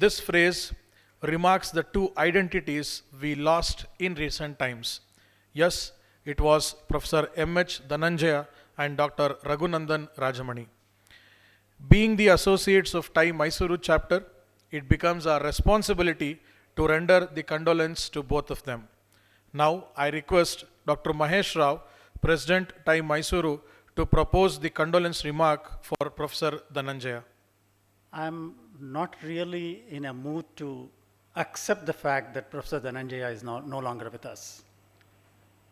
This phrase remarks the two identities we lost in recent times. Yes, it was Professor M.H. Dhananjaya and Dr. Raghunandan Rajamani. Being the associates of TiE Mysuru chapter, it becomes our responsibility to render the condolence to both of them. Now, I request Dr. Mahesh Rao, President TiE Mysuru, to propose the condolence remark for Professor Dhananjaya. I'm not really in a mood to accept the fact that Professor Dhananjaya is no longer with us.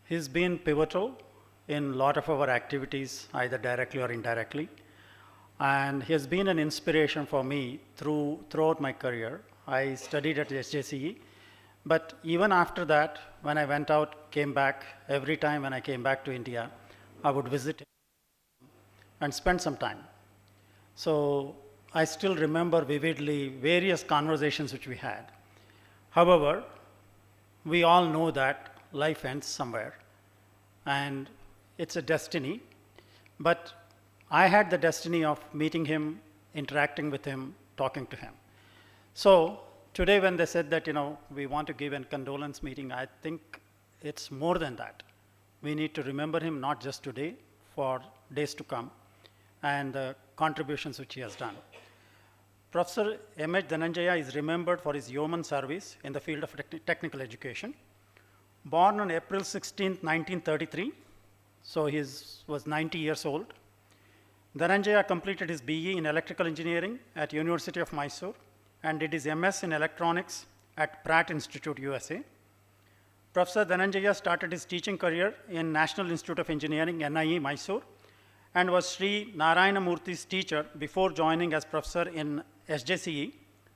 He's been pivotal in a lot of our activities, either directly or indirectly. And he has been an inspiration for me throughout my career. I studied at SJCE, but even after that, when I went out, came back, every time when I came back to India, I would visit him and spend some time. So I still remember vividly various conversations which we had. However, we all know that life ends somewhere, and it's a destiny. But I had the destiny of meeting him, interacting with him, talking to him. So today when they said that, we want to give a condolence meeting, I think it's more than that. We need to remember him not just today, for days to come, and the contributions which he has done. Professor M.H. Dhananjaya is remembered for his yeoman service in the field of technical education. Born on April 16, 1933, so he was 90 years old. Dhananjaya completed his BE in electrical engineering at University of Mysuru and did his MS in electronics at Pratt Institute, USA. Professor Dhananjaya started his teaching career in National Institute of Engineering, NIE, Mysuru, and was Sri Narayana Murthy's teacher before joining as professor in SJCE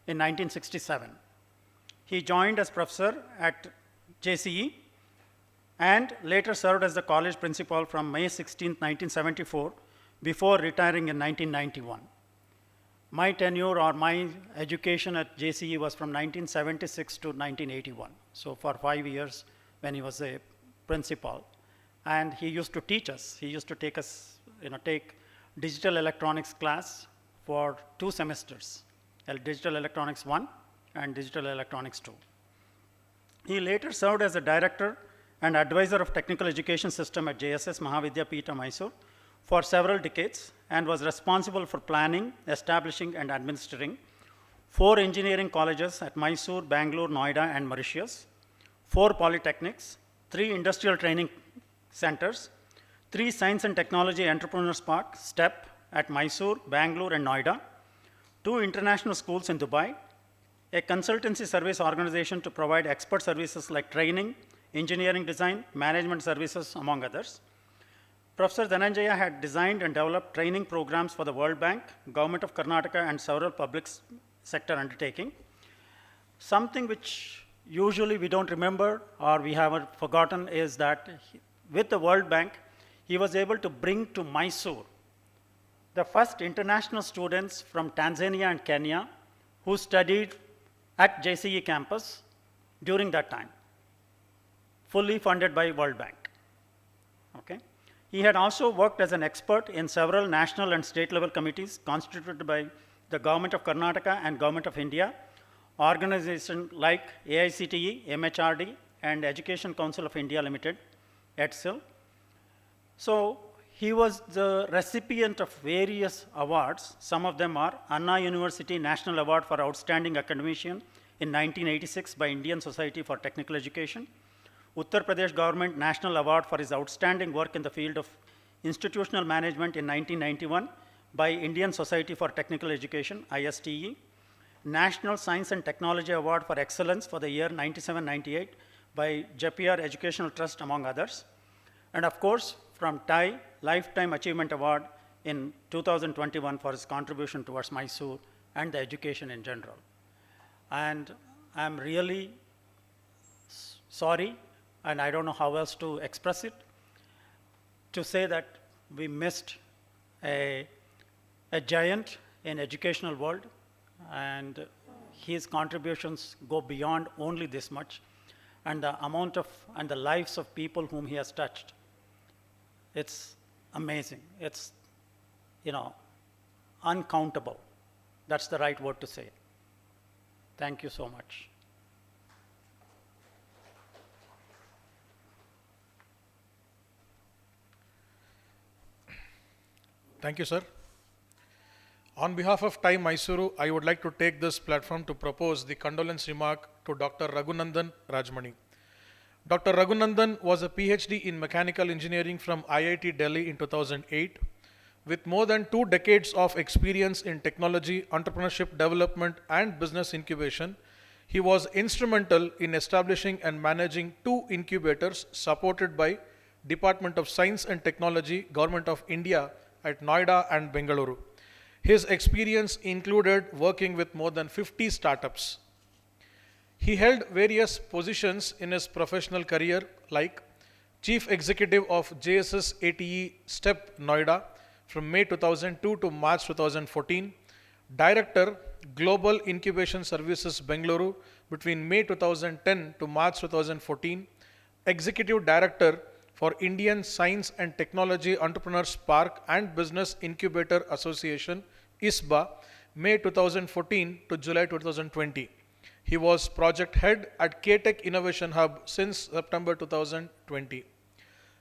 in 1967. He joined as professor at JCE and later served as the college principal from May 16, 1974, before retiring in 1991. My tenure or my education at JCE was from 1976 to 1981, so for 5 years when he was a principal. And he used to teach us. He used to take us, take digital electronics class for 2 semesters, Digital Electronics 1 and Digital Electronics 2. He later served as a director and advisor of technical education system at JSS Mahavidya Peeta, Mysuru for several decades and was responsible for planning, establishing, and administering 4 engineering colleges at Mysuru, Bangalore, Noida, and Mauritius, 4 polytechnics, 3 industrial training centers, 3 science and technology entrepreneurs park, STEP, at Mysuru, Bangalore, and Noida, 2 international schools in Dubai, a consultancy service organization to provide expert services like training, engineering design, management services, among others. Professor Dhananjaya had designed and developed training programs for the World Bank, Government of Karnataka, and several public sector undertaking. Something which usually we don't remember or we have forgotten is that with the World Bank, he was able to bring to Mysuru the first international students from Tanzania and Kenya who studied at JCE campus during that time, fully funded by World Bank. Okay. He had also worked as an expert in several national and state level committees constituted by the Government of Karnataka and Government of India, organizations like AICTE, MHRD, and Education Council of India Limited, ETSIL. So he was the recipient of various awards. Some of them are Anna University National Award for Outstanding Academician in 1986 by Indian Society for Technical Education, Uttar Pradesh Government National Award for his outstanding work in the field of institutional management in 1991 by Indian Society for Technical Education, ISTE, National Science and Technology Award for Excellence for the year 97-98 by JPR Educational Trust, among others. And of course, from TiE, Lifetime Achievement Award in 2021 for his contribution towards Mysuru and the education in general. And I'm really sorry, and I don't know how else to express it, to say that we missed a giant in educational world, and his contributions go beyond only this much, and the amount of, and the lives of people whom he has touched. It's amazing. It's, uncountable. That's the right word to say. Thank you so much. Thank you, sir. On behalf of TiE Mysuru, I would like to take this platform to propose the condolence remark to Dr. Raghunandan Rajmani. Dr. Raghunandan was a PhD in mechanical engineering from IIT Delhi in 2008. With more than 2 decades of experience in technology, entrepreneurship development, and business incubation, he was instrumental in establishing and managing 2 incubators supported by Department of Science and Technology, Government of India at Noida and Bengaluru. His experience included working with more than 50 startups. He held various positions in his professional career like Chief Executive of JSS ATE STEP Noida from May 2002 to March 2014, Director Global Incubation Services Bengaluru between May 2010 to March 2014, Executive Director for Indian Science and Technology Entrepreneurs Park and Business Incubator Association ISBA, May 2014 to July 2020. He was project head at K-Tech Innovation Hub since September 2020.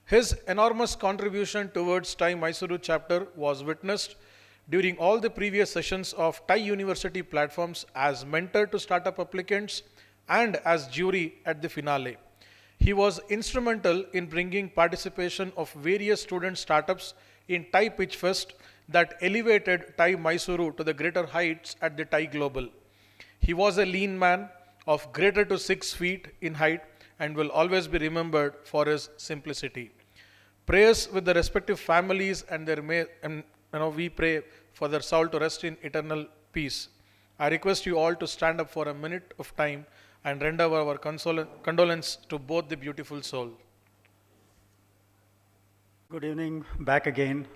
His enormous contribution towards TiE Mysuru chapter was witnessed during all the previous sessions of TiE University platforms as mentor to startup applicants and as jury at the finale. He was instrumental in bringing participation of various student startups in TiE Pitch Fest that elevated TiE Mysuru to the greater heights at the TiE Global. He was a lean man of greater to 6 feet in height and will always be remembered for his simplicity. Prayers with the respective families and we pray for their soul to rest in eternal peace. I request you all to stand up for a minute of time and render our condolence to both the beautiful soul. Good evening, back again.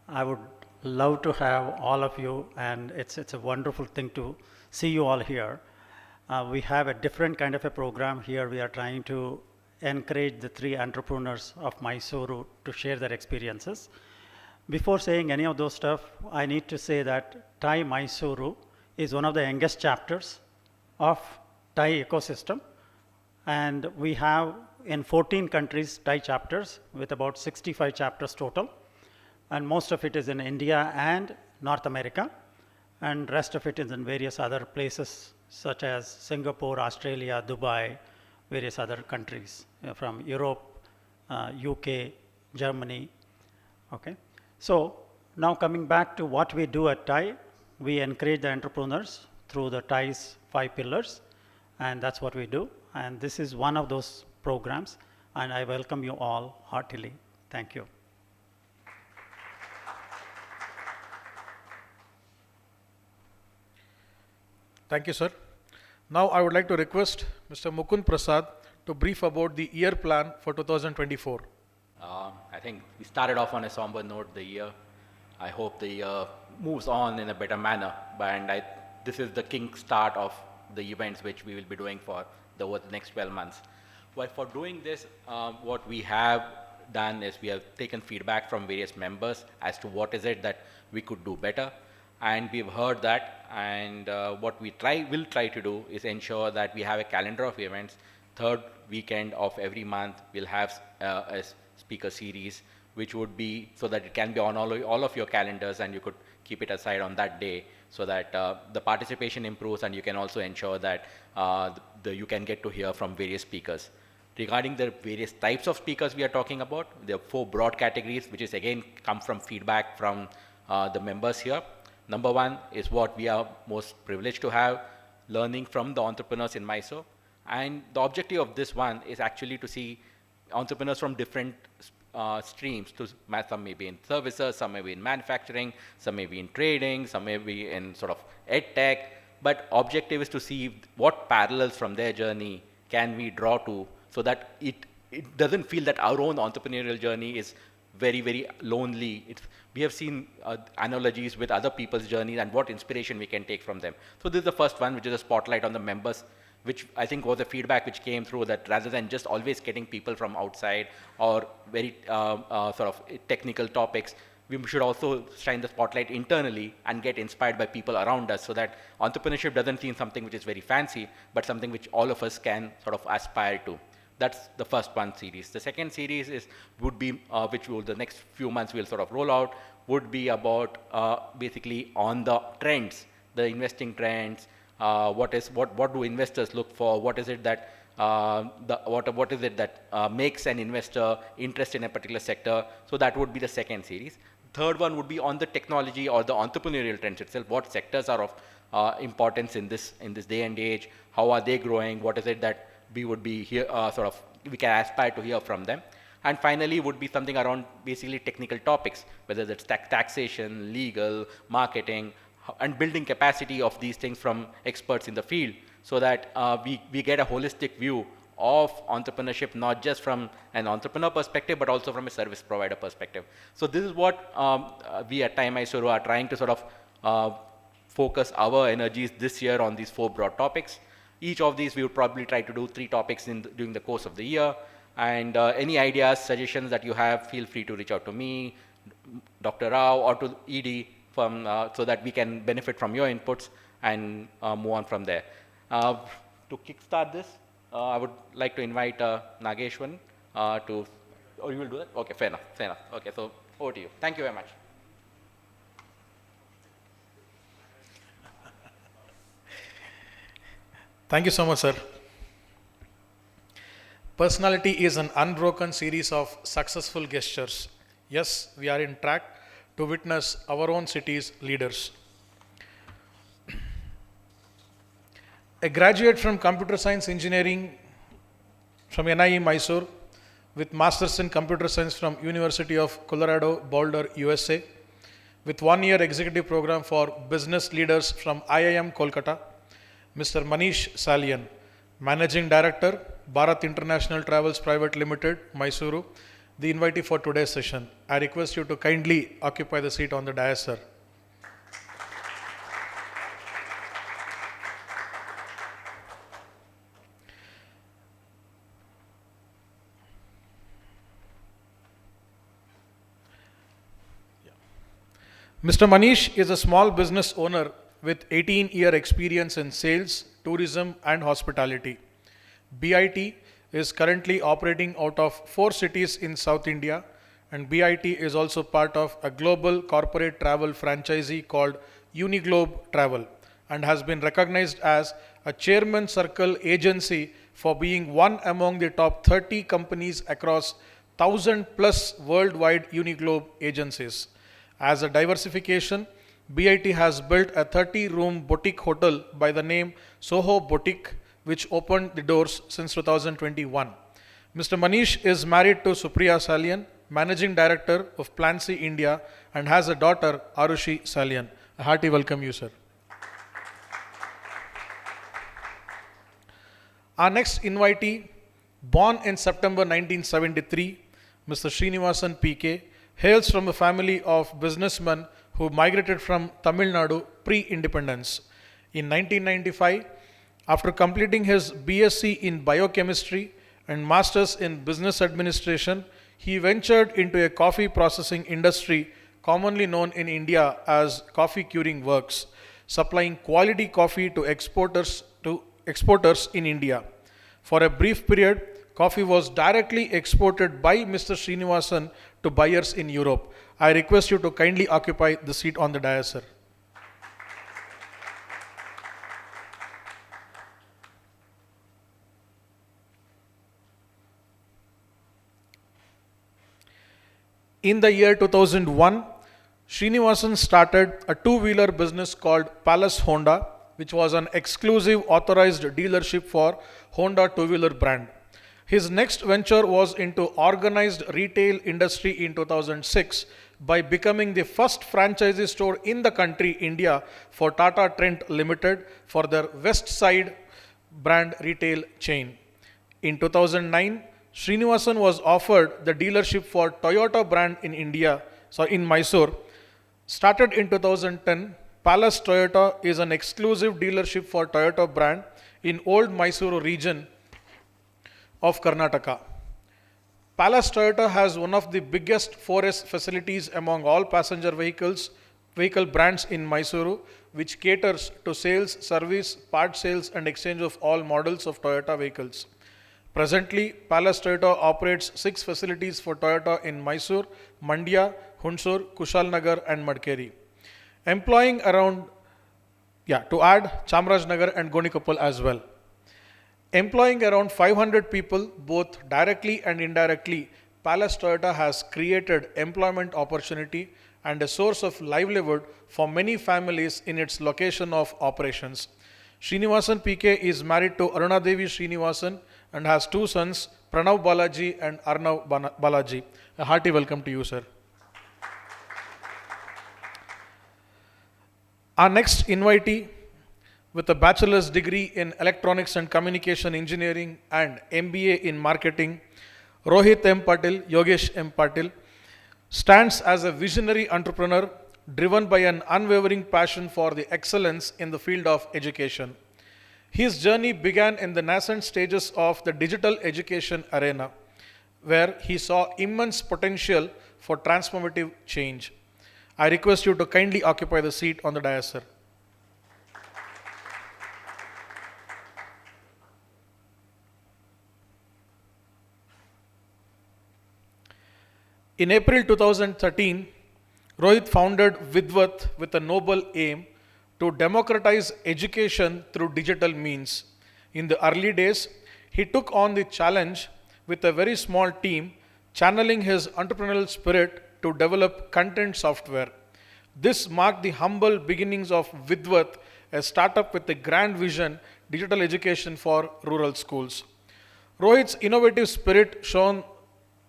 I would love to have all of you, and it's a wonderful thing to see you all here. We have a different kind of a program here. We are trying to encourage the 3 entrepreneurs of Mysuru to share their experiences. Before saying any of those stuff, I need to say that TiE Mysuru is one of the youngest chapters of TiE ecosystem, and we have in 14 countries TiE chapters with about 65 chapters total, and most of it is in India and North America, and rest of it is in various other places such as Singapore, Australia, Dubai, various other countries from Europe, UK, Germany. Okay, so now coming back to what we do at TiE, we encourage the entrepreneurs through the TiE's 5 pillars, and that's what we do. And this is one of those programs, and I welcome you all heartily. Thank you. Thank you, sir. Now I would like to request Mr. Mukund Prasad to brief about the year plan for 2024. I think we started off on a somber note the year. I hope the year moves on in a better manner, and this is the kick-start of the events which we will be doing over the next 12 months. But for doing this, what we have done is we have taken feedback from various members as to what is it that we could do better, and we've heard that, and what we will try to do is ensure that we have a calendar of events. Third weekend of every month we'll have a speaker series, which would be so that it can be on all of your calendars, and you could keep it aside on that day so that the participation improves, and you can also ensure that you can get to hear from various speakers. Regarding the various types of speakers we are talking about, there are 4 broad categories, which is again come from feedback from the members here. Number 1 is what we are most privileged to have, learning from the entrepreneurs in Mysore. And the objective of this one is actually to see entrepreneurs from different streams. Some may be in services, some may be in manufacturing, some may be in trading, some may be in sort of ed tech. But objective is to see what parallels from their journey can we draw to, so that it doesn't feel that our own entrepreneurial journey is very, very lonely. We have seen analogies with other people's journeys and what inspiration we can take from them. So this is the first one, which is a spotlight on the members, which I think was a feedback which came through, that rather than just always getting people from outside or very sort of technical topics, we should also shine the spotlight internally and get inspired by people around us, so that entrepreneurship doesn't seem something which is very fancy, but something which all of us can sort of aspire to. That's the first one series. The second series would be, which will the next few months we'll sort of roll out, would be about basically on the trends, the investing trends. What do investors look for? What is it that what is it that makes an investor interest in a particular sector? So that would be the second series. Third one would be on the technology or the entrepreneurial trends itself. What sectors are of importance in this day and age? How are they growing? What is it that we would be here we can aspire to hear from them? And finally would be something around basically technical topics, whether that's taxation, legal, marketing, and building capacity of these things from experts in the field, so that we get a holistic view of entrepreneurship, not just from an entrepreneur perspective, but also from a service provider perspective. So this is what we at TiE Mysuru are trying to sort of focus our energies this year on these 4 broad topics. Each of these we would probably try to do 3 topics during the course of the year. And any ideas, suggestions that you have, feel free to reach out to me, Dr. Rao, or to ED, so that we can benefit from your inputs and move on from there. To kickstart this, I would like to invite Nageshwan to, or you will do that? Okay, fair enough. Okay, so over to you. Thank you very much. Thank you so much, sir. Personality is an unbroken series of successful gestures. Yes, we are in track to witness our own city's leaders. A graduate from Computer Science Engineering from NIE Mysuru, with Masters in Computer Science from University of Colorado Boulder, USA, with 1-year executive program for business leaders from IIM Kolkata, Mr. Manish Salian, Managing Director, Bharat International Travels Private Limited, Mysuru, the invitee for today's session. I request you to kindly occupy the seat on the dais, sir. Mr. Manish is a small business owner with 18-year experience in sales, tourism, and hospitality. BIT is currently operating out of 4 cities in South India, and BIT is also part of a global corporate travel franchisee called Uniglobe Travel, and has been recognized as a Chairman Circle agency for being one among the top 30 companies across 1,000 plus worldwide Uniglobe agencies. As a diversification, BIT has built a 30-room boutique hotel by the name Soho Boutique, which opened the doors since 2021. Mr. Manish is married to Supriya Salian, Managing Director of Plan C India, and has a daughter, Arushi Salian. A hearty welcome you, sir. Our next invitee, born in September 1973, Mr. Sreenivasan PK, hails from a family of businessmen who migrated from Tamil Nadu pre-independence. In 1995, after completing his BSc in biochemistry and Masters in business administration, he ventured into a coffee processing industry commonly known in India as coffee curing works, supplying quality coffee to exporters in India. For a brief period, coffee was directly exported by Mr. Sreenivasan to buyers in Europe. I request you to kindly occupy the seat on the dais, sir. In the year 2001, Sreenivasan started a 2-wheeler business called Palace Honda, which was an exclusive authorized dealership for Honda 2-wheeler brand. His next venture was into organized retail industry in 2006 by becoming the first franchisee store in the country, India, for Tata Trent Limited for their West Side brand retail chain. In 2009, Sreenivasan was offered the dealership for Toyota brand in Mysuru. Started in 2010, Palace Toyota is an exclusive dealership for Toyota brand in Old Mysuru region of Karnataka. Palace Toyota has one of the biggest 4S facilities among all passenger vehicle brands in Mysuru, which caters to sales, service, part sales and exchange of all models of Toyota vehicles. Presently, Palace Toyota operates 6 facilities for Toyota in Mysore, Mandya, Hunsur, Kushalnagar and Madkeri. Employing around, to add Chamarajnagar and Gonikappal as well. Employing around 500 people, both directly and indirectly, Palace Toyota has created employment opportunity and a source of livelihood for many families in its location of operations. Sreenivasan PK is married to Arunadevi Sreenivasan and has 2 sons, Pranav Balaji and Arnav Balaji. A hearty welcome to you, sir. Our next invitee, with a bachelor's degree in electronics and communication engineering and MBA in marketing, Rohit M. Patil, Yogish M. Patil, stands as a visionary entrepreneur driven by an unwavering passion for the excellence in the field of education. His journey began in the nascent stages of the digital education arena, where he saw immense potential for transformative change. I request you to kindly occupy the seat on the dais, sir. In April 2013, Rohit founded Vidwath with a noble aim to democratize education through digital means. In the early days, he took on the challenge with a very small team, channeling his entrepreneurial spirit to develop content software. This marked the humble beginnings of Vidwath, a startup with a grand vision, digital education for rural schools. Rohit's innovative spirit shone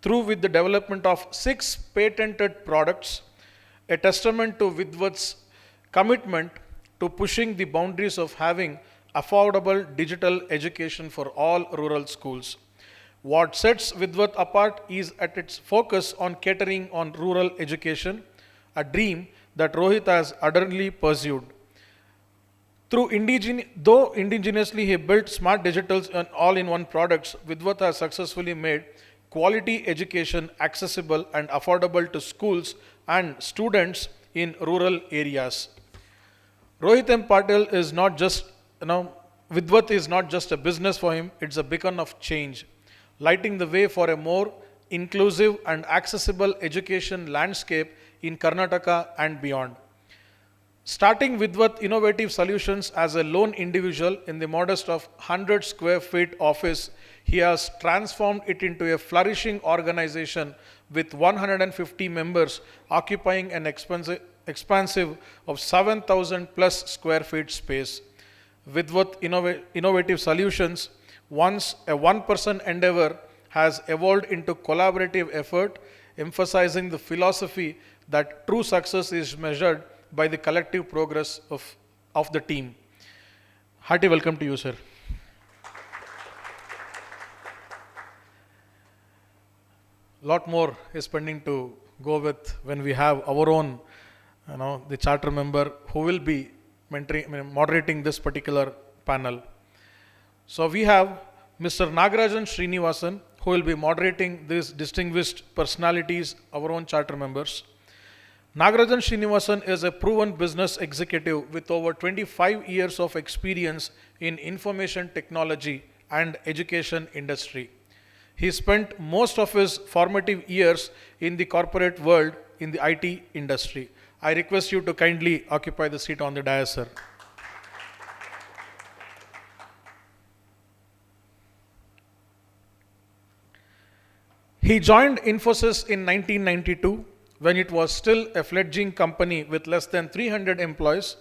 through with the development of 6 patented products, a testament to Vidwath's commitment to pushing the boundaries of having affordable digital education for all rural schools. What sets Vidwath apart is at its focus on catering on rural education, a dream that Rohit has ardently pursued. Though indigenously he built smart digitals and all-in-one products, Vidwath has successfully made quality education accessible and affordable to schools and students in rural areas. Rohit M. Patil is not just, Vidwath is not just a business for him, it's a beacon of change, lighting the way for a more inclusive and accessible education landscape in Karnataka and beyond. Starting Vidwath Innovative Solutions as a lone individual in the modest of 100 square feet office, he has transformed it into a flourishing organization with 150 members occupying an expansive of 7,000 plus square feet space. Vidwath Innovative Solutions, once a one-person endeavor, has evolved into collaborative effort, emphasizing the philosophy that true success is measured by the collective progress of the team. Hearty welcome to you, sir. Lot more is pending to go with when we have our own, the charter member who will be moderating this particular panel. So we have Mr. Nagarajan Sreenivasan, who will be moderating these distinguished personalities, our own charter members. Nagarajan Sreenivasan is a proven business executive with over 25 years of experience in information technology and education industry. He spent most of his formative years in the corporate world in the IT industry. I request you to kindly occupy the seat on the dais, sir. He joined Infosys in 1992 when it was still a fledgling company with less than 300 employees,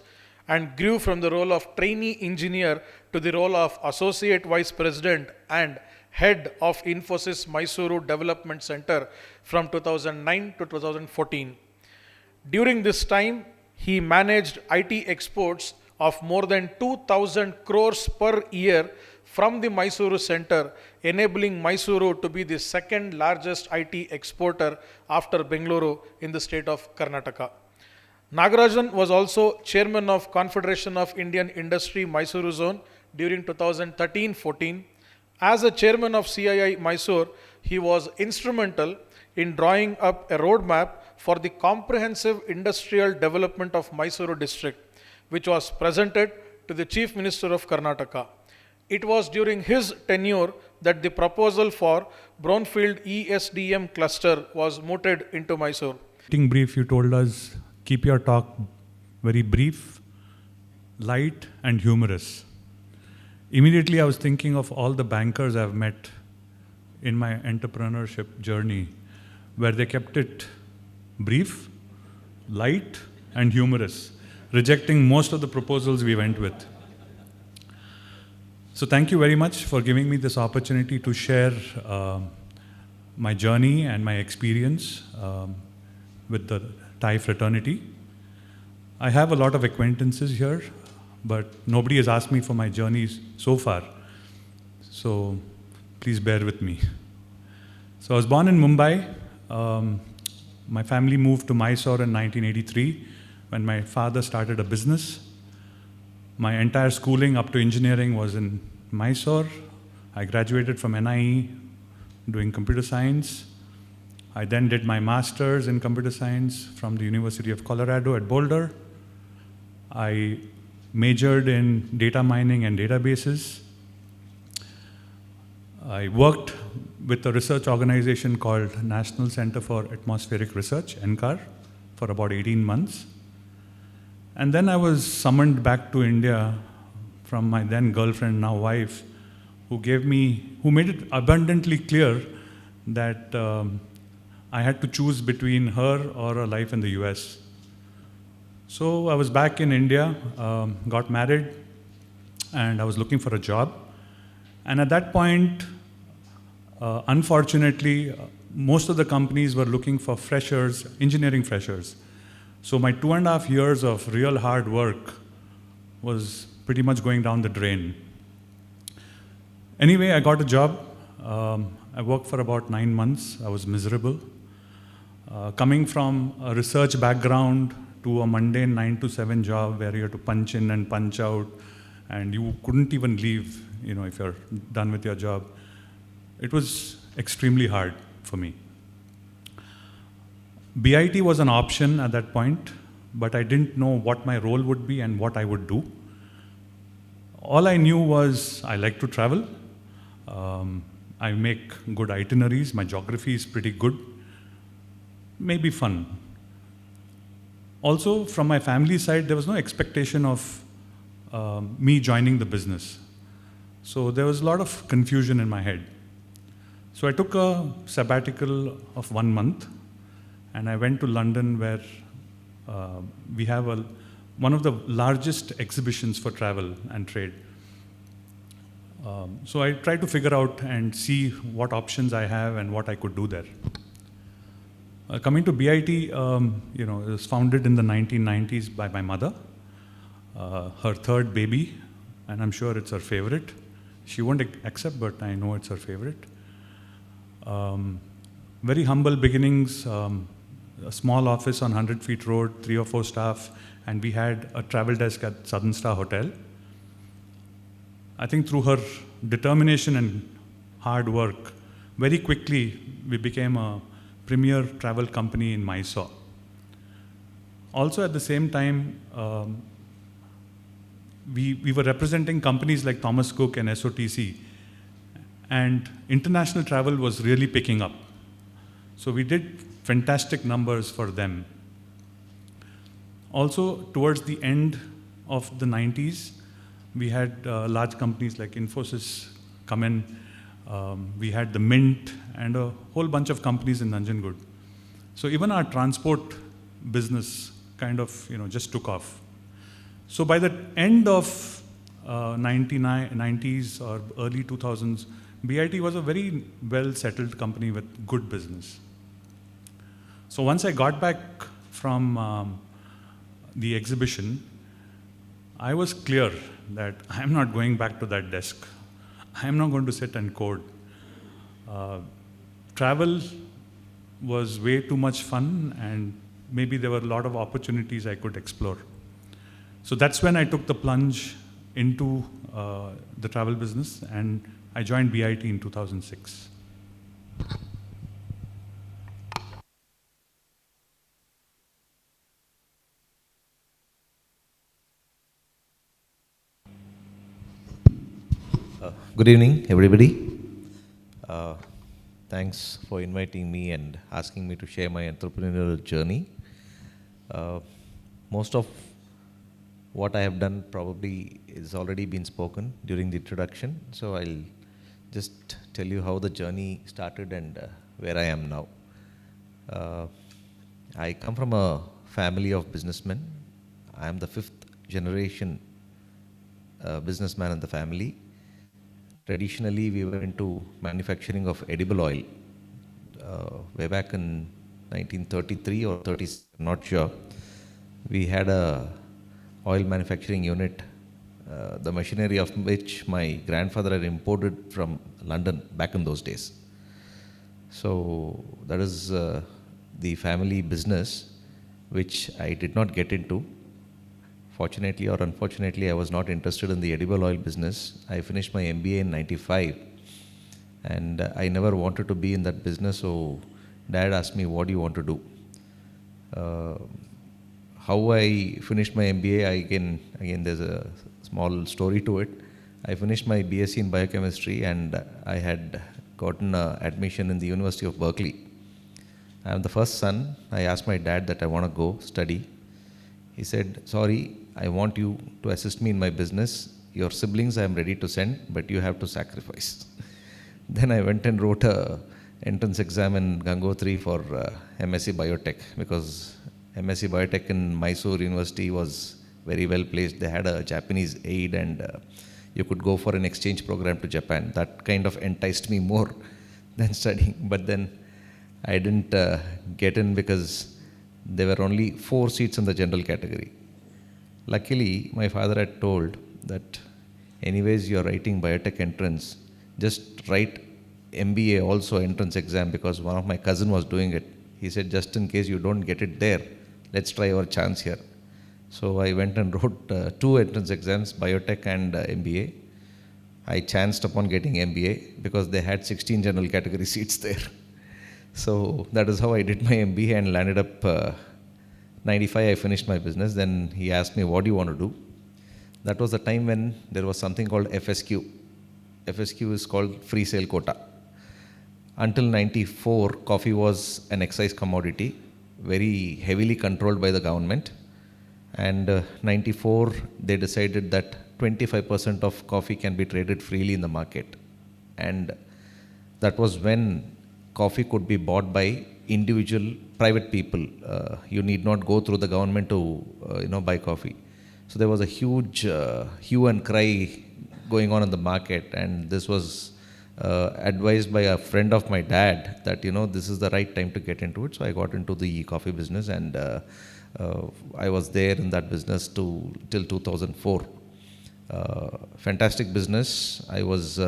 and grew from the role of trainee engineer to the role of associate vice president and head of Infosys Mysuru Development Center from 2009 to 2014. During this time, he managed IT exports of more than 2,000 crores per year from the Mysuru center, enabling Mysuru to be the second largest IT exporter after Bengaluru in the state of Karnataka. Nagarajan was also chairman of Confederation of Indian Industry Mysuru Zone during 2013-14. As a chairman of CII Mysore, he was instrumental in drawing up a roadmap for the comprehensive industrial development of Mysuru district, which was presented to the Chief Minister of Karnataka. It was during his tenure that the proposal for Brownfield ESDM cluster was mooted into Mysore. Meeting brief, you told us keep your talk very brief, light, and humorous. Immediately, I was thinking of all the bankers I've met in my entrepreneurship journey, where they kept it brief, light, and humorous, rejecting most of the proposals we went with. So thank you very much for giving me this opportunity to share my journey and my experience with the TiE fraternity. I have a lot of acquaintances here, but nobody has asked me for my journeys so far. So please bear with me. So I was born in Mumbai. My family moved to Mysore in 1983 when my father started a business. My entire schooling up to engineering was in Mysore. I graduated from NIE doing computer science. I then did my master's in computer science from the University of Colorado at Boulder. I majored in data mining and databases. I worked with a research organization called National Center for Atmospheric Research, NCAR, for about 18 months. And then I was summoned back to India from my then girlfriend, now wife, who made it abundantly clear that I had to choose between her or a life in the US. So I was back in India, got married, and I was looking for a job. And at that point, unfortunately, most of the companies were looking for freshers, engineering freshers. So my 2.5 years of real hard work was pretty much going down the drain. Anyway, I got a job. I worked for about 9 months. I was miserable. Coming from a research background to a mundane 9 to 7 job where you had to punch in and punch out, and you couldn't even leave, if you're done with your job. It was extremely hard for me. BIT was an option at that point, but I didn't know what my role would be and what I would do. All I knew was I like to travel. I make good itineraries. My geography is pretty good. Maybe fun. Also, from my family side, there was no expectation of me joining the business. So there was a lot of confusion in my head. So I took a sabbatical of 1 month, and I went to London where we have one of the largest exhibitions for travel and trade. So I tried to figure out and see what options I have and what I could do there. Coming to BIT, it was founded in the 1990s by my mother, her third baby, and I'm sure it's her favorite. She won't accept, but I know it's her favorite. Very humble beginnings, a small office on 100 Feet Road, 3 or 4 staff, and we had a travel desk at Southern Star Hotel. I think through her determination and hard work, very quickly we became a premier travel company in Mysore. Also at the same time, we were representing companies like Thomas Cook and SOTC, and international travel was really picking up. So we did fantastic numbers for them. Also, towards the end of the 90s, we had large companies like Infosys come in. We had the Mint and a whole bunch of companies in Nanjangud. So even our transport business kind of just took off. So by the end of 90s or early 2000s, BIT was a very well-settled company with good business. So once I got back from the exhibition, I was clear that I'm not going back to that desk. I'm not going to sit and code. Travel was way too much fun, and maybe there were a lot of opportunities I could explore. So that's when I took the plunge into the travel business, and I joined BIT in 2006. Good evening, everybody. Uh, Thanks for inviting me and asking me to share my entrepreneurial journey. Uh, Most of what I have done probably is already been spoken during the introduction, so I'll just tell you how the journey started and where I am now. Uh, I come from a family of businessmen. I am the fifth generation businessman in the family. Traditionally, we were into manufacturing of edible oil. Way back in 1933 or 30, not sure, we had a oil manufacturing unit, the machinery of which my grandfather had imported from London back in those days. So that is the family business which I did not get into. Fortunately or unfortunately, I was not interested in the edible oil business. I finished my MBA in 95 and I never wanted to be in that business, so Dad asked me, what do you want to do? How I finished my MBA, again there's a small story to it. I finished my BSc in biochemistry and I had gotten admission in the University of Berkeley. I'm the first son. I asked my dad that I want to go study. He said, sorry, I want you to assist me in my business. Your siblings I am ready to send, but you have to sacrifice. Then I went and wrote a entrance exam in Gangotri for MSc Biotech, because MSc Biotech in Mysuru University was very well placed. They had a Japanese aid and you could go for an exchange program to Japan. That kind of enticed me more than studying. But then I didn't get in because there were only 4 seats in the general category. Luckily, my father had told that anyways you're writing biotech entrance, just write MBA also entrance exam, because one of my cousin was doing it. He said, just in case you don't get it there, let's try our chance here. So I went and wrote 2 entrance exams, biotech and MBA. I chanced upon getting MBA because they had 16 general category seats there. So that is how I did my MBA and landed up 95, I finished my business. Then he asked me, what do you want to do? That was the time when there was something called FSQ. FSQ is called free sale quota. Until 94, coffee was an excise commodity, very heavily controlled by the government. And 94, they decided that 25% of coffee can be traded freely in the market. And that was when coffee could be bought by individual private people. You need not go through the government to buy coffee. So there was a huge hue and cry going on in the market, and this was advised by a friend of my dad that this is the right time to get into it. So I got into the coffee business, and I was there in that business till 2004. Fantastic business. I was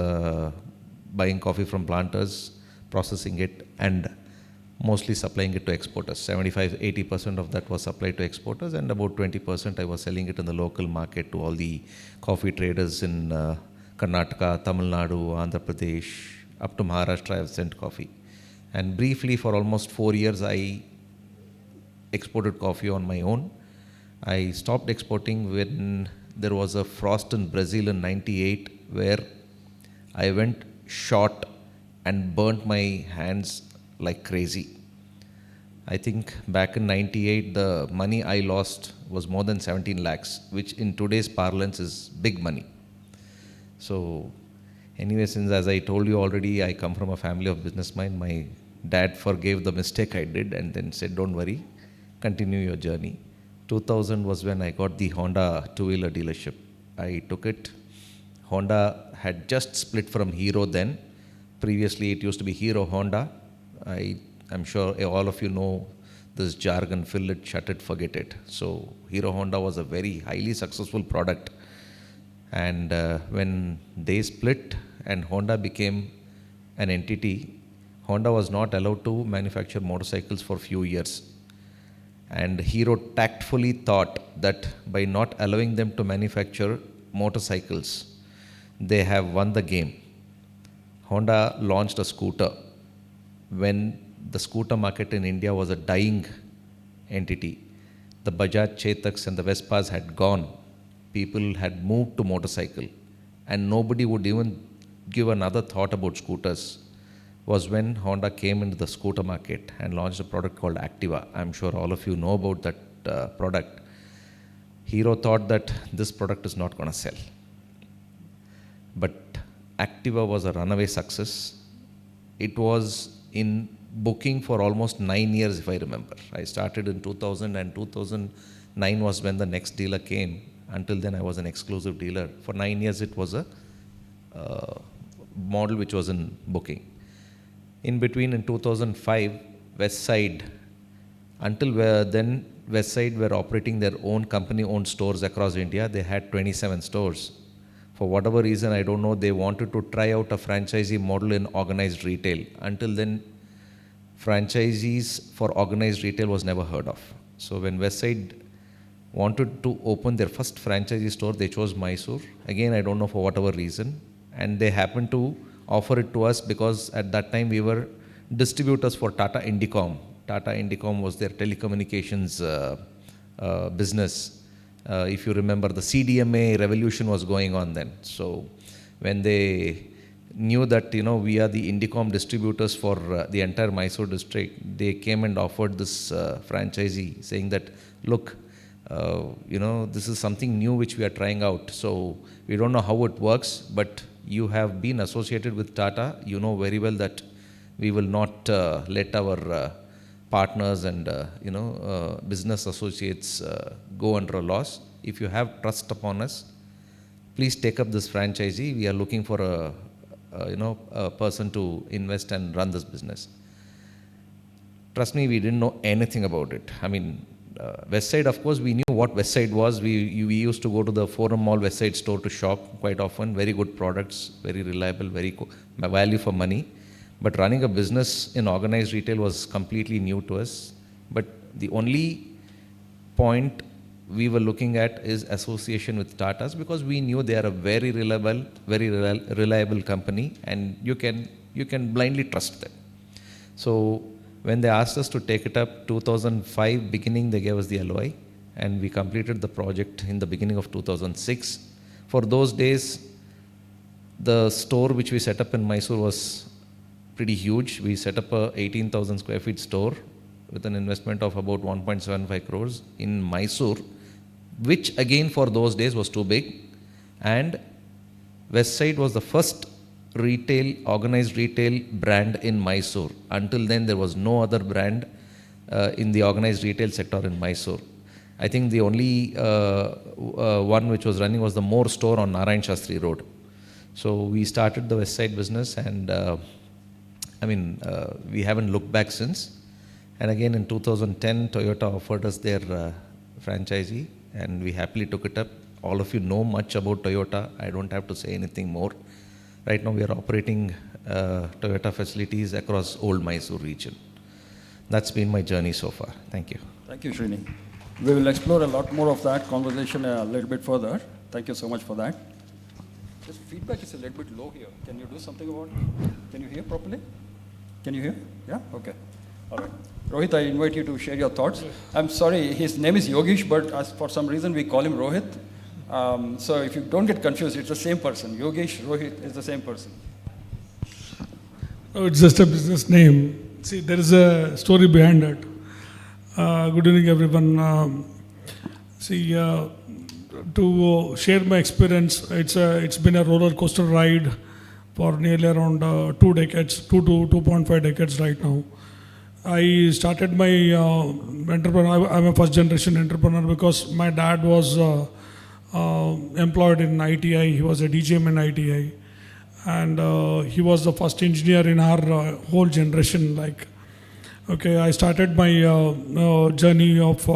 buying coffee from planters, processing it, and mostly supplying it to exporters. 75-80% of that was supplied to exporters, and about 20% I was selling it in the local market to all the coffee traders in Karnataka, Tamil Nadu, Andhra Pradesh, up to Maharashtra. I have sent coffee. And briefly, for almost 4 years, I exported coffee on my own. I stopped exporting when there was a frost in Brazil in 98, where I went short and burnt my hands like crazy. I think back in 98, the money I lost was more than 17 lakhs, which in today's parlance is big money. So anyway, since as I told you already, I come from a family of businessmen, my dad forgave the mistake I did and then said, don't worry, continue your journey. 2000 was when I got the Honda two-wheeler dealership. I took it. Honda had just split from Hero then. Previously, it used to be Hero Honda. I'm sure all of you know this jargon, fill it, shut it, forget it. So Hero Honda was a very highly successful product. And when they split and Honda became an entity, Honda was not allowed to manufacture motorcycles for a few years. And Hero tactfully thought that by not allowing them to manufacture motorcycles, they have won the game. Honda launched a scooter when the scooter market in India was a dying entity. The Bajaj Chetaks and the Vespas had gone. People had moved to motorcycle, and nobody would even give another thought about scooters was when Honda came into the scooter market and launched a product called Activa. I'm sure all of you know about that product. Hero thought that this product is not going to sell. But Activa was a runaway success. It was in booking for almost 9 years, if I remember. I started in 2000, and 2009 was when the next dealer came. Until then, I was an exclusive dealer. For 9 years, it was a model which was in booking. In between, in 2005, Westside, until then, Westside were operating their own company-owned stores across India. They had 27 stores. For whatever reason, I don't know, they wanted to try out a franchisee model in organized retail. Until then, franchisees for organized retail was never heard of. So when Westside wanted to open their first franchisee store, they chose Mysuru. Again, I don't know for whatever reason. And they happened to offer it to us because at that time we were distributors for Tata Indicom. Tata Indicom was their telecommunications business. If you remember, the CDMA revolution was going on then. So when they knew that, we are the Indicom distributors for the entire Mysore district, they came and offered this franchisee, saying that, look, this is something new which we are trying out. So we don't know how it works, but you have been associated with Tata. You know very well that we will not let our partners and business associates go under a loss. If you have trust upon us, please take up this franchisee. We are looking for a person to invest and run this business. Trust me, we didn't know anything about it. I mean, Westside, of course, we knew what Westside was. We used to go to the Forum Mall Westside store to shop quite often. Very good products, very reliable, very value for money. But running a business in organized retail was completely new to us. But the only point we were looking at is association with Tatas, because we knew they are a very reliable company, and you can blindly trust them. So when they asked us to take it up, 2005 beginning, they gave us the LOI, and we completed the project in the beginning of 2006. For those days, the store which we set up in Mysuru was pretty huge. We set up a 18,000 square feet store with an investment of about 1.75 crores in Mysuru, which again for those days was too big. And Westside was the first organized retail brand in Mysuru. Until then, there was no other brand in the organized retail sector in Mysuru. I think the only one which was running was the More store on Narayan Shastri Road. So we started the Westside business, and we haven't looked back since. And again in 2010, Toyota offered us their franchisee, and we happily took it up. All of you know much about Toyota. I don't have to say anything more. Right now we are operating Toyota facilities across old Mysuru region. That's been my journey so far. Thank you. Thank you, Srini. We will explore a lot more of that conversation a little bit further. Thank you so much for that. This feedback is a little bit low here. Can you do something about it? Can you hear properly? Can you hear? Yeah? Okay. All right. Rohit, I invite you to share your thoughts. I'm sorry, his name is Yogish, but for some reason we call him Rohit. So if you don't get confused, it's the same person. Yogish, Rohit is the same person. Oh, it's just a business name. See, there is a story behind it. Good evening, everyone. To share my experience, it's been a roller coaster ride for nearly around 2 decades, 2 to 2.5 decades right now. I started my entrepreneur. I'm a first generation entrepreneur because my dad was employed in ITI. He was a DGM in ITI, and he was the first engineer in our whole generation. I started my journey of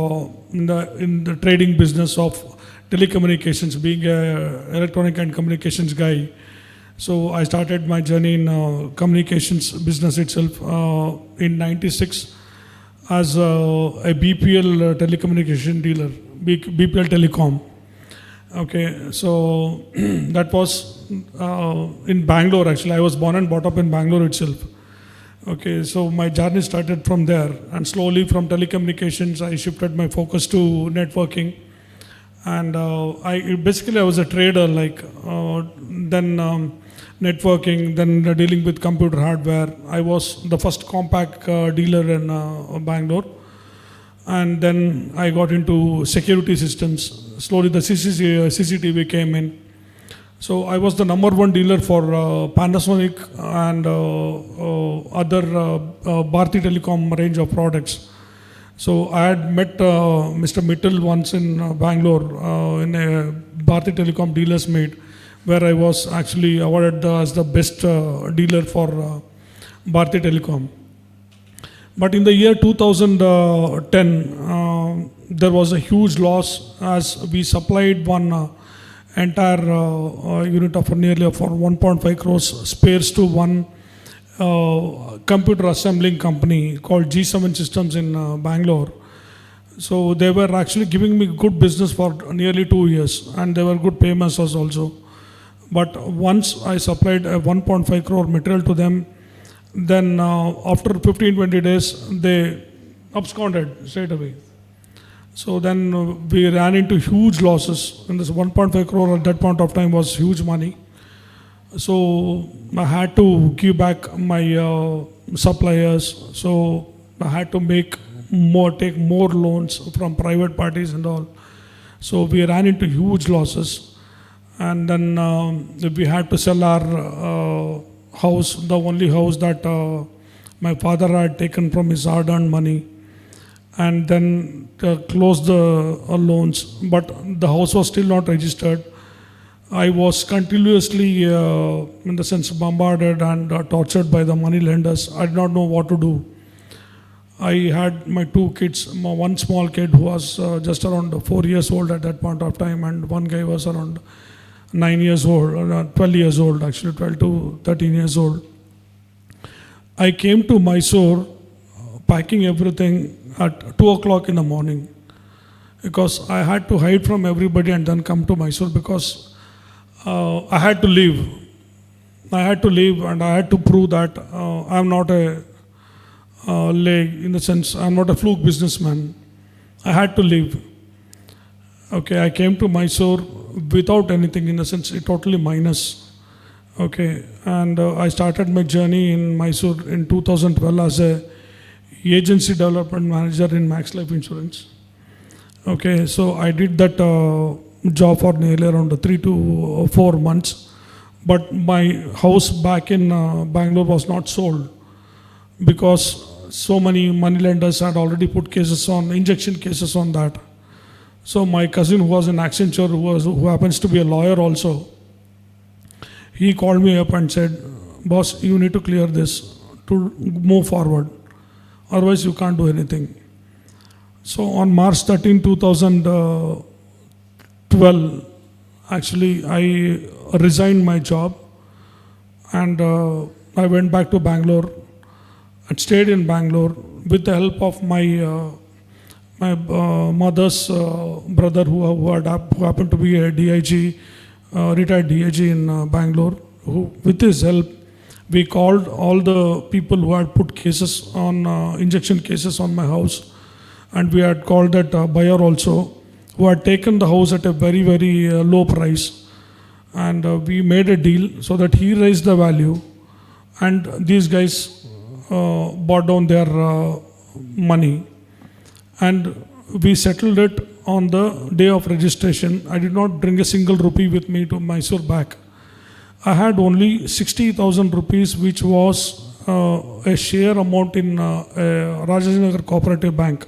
in the trading business of telecommunications, being an electronic and communications guy. So I started my journey in communications business itself in '96 as a BPL telecommunication dealer, BPL Telecom. Okay, so that was in Bangalore actually. I was born and brought up in Bangalore itself. Okay, so my journey started from there, and slowly from telecommunications I shifted my focus to networking. And I was a trader. Then networking, then dealing with computer hardware. I was the first compact dealer in Bangalore. And then I got into security systems. Slowly the CCTV came in. So I was the #1 dealer for Panasonic and other Bharti Telecom range of products. So I had met Mr. Mittal once in Bangalore in a Bharti Telecom dealers meet, where I was actually awarded as the best dealer for Bharti Telecom. But in the year 2010, there was a huge loss as we supplied one entire unit of nearly for 1.5 crores spares to one computer assembling company called G7 Systems in Bangalore. So they were actually giving me good business for nearly 2 years, and they were good payments also. But once I supplied a 1.5 crore material to them, then after 15-20 days, they absconded straight away. So then we ran into huge losses, and this 1.5 crore at that point of time was huge money. So I had to give back my suppliers. So I had to take more loans from private parties and all. So we ran into huge losses, and then we had to sell our house, the only house that my father had taken from his hard-earned money, and then close the loans. But the house was still not registered. I was continuously, in the sense, bombarded and tortured by the money lenders. I did not know what to do. I had my 2 kids, one small kid who was just around 4 years old at that point of time, and one guy was around 9 years old, 12 years old, actually 12 to 13 years old. I came to Mysuru packing everything at 2 o'clock in the morning, because I had to hide from everybody and then come to Mysuru, because I had to leave. I had to leave, and I had to prove that I'm not a in the sense, I'm not a fluke businessman. I had to leave. Okay, I came to Mysuru without anything, in the sense, totally minus. Okay, and I started my journey in Mysuru in 2012 as a agency development manager in Max Life Insurance. Okay, so I did that job for nearly around 3 to 4 months. But my house back in Bangalore was not sold, because so many money lenders had already put cases on, injection cases on that. So my cousin, who was in Accenture, who happens to be a lawyer also, he called me up and said, "Boss, you need to clear this to move forward. Otherwise you can't do anything." So on March 13, 2012, actually I resigned my job, and I went back to Bangalore and stayed in Bangalore with the help of my mother's brother, who happened to be a DIG, retired DIG in Bangalore. With his help, we called all the people who had put cases on, injection cases on my house, and we had called that buyer also, who had taken the house at a very, very low price. And we made a deal so that he raised the value, and these guys brought down their money. And we settled it on the day of registration. I did not bring a single rupee with me to Mysuru back. I had only 60,000 rupees, which was a share amount in Rajajinagar Cooperative Bank.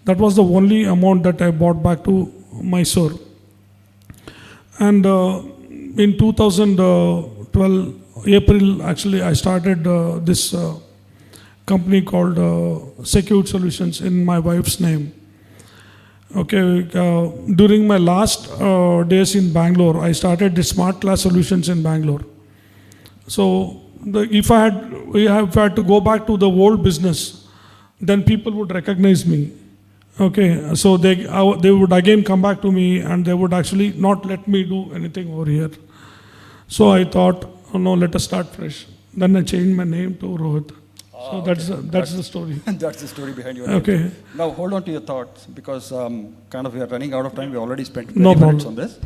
That was the only amount that I brought back to Mysuru. And in 2012, April, actually, I started this company called Secured Solutions in my wife's name. Okay, during my last days in Bangalore, I started the Smart Class Solutions in Bangalore. So if I had to go back to the old business, then people would recognize me. Okay, so they would again come back to me, and they would actually not let me do anything over here. So I thought, oh no, let us start fresh. Then I changed my name to Rohit. So that's the story. That's the story behind your name. Okay. Now hold on to your thoughts, because kind of we are running out of time. We already spent 20 No minutes problem. on this.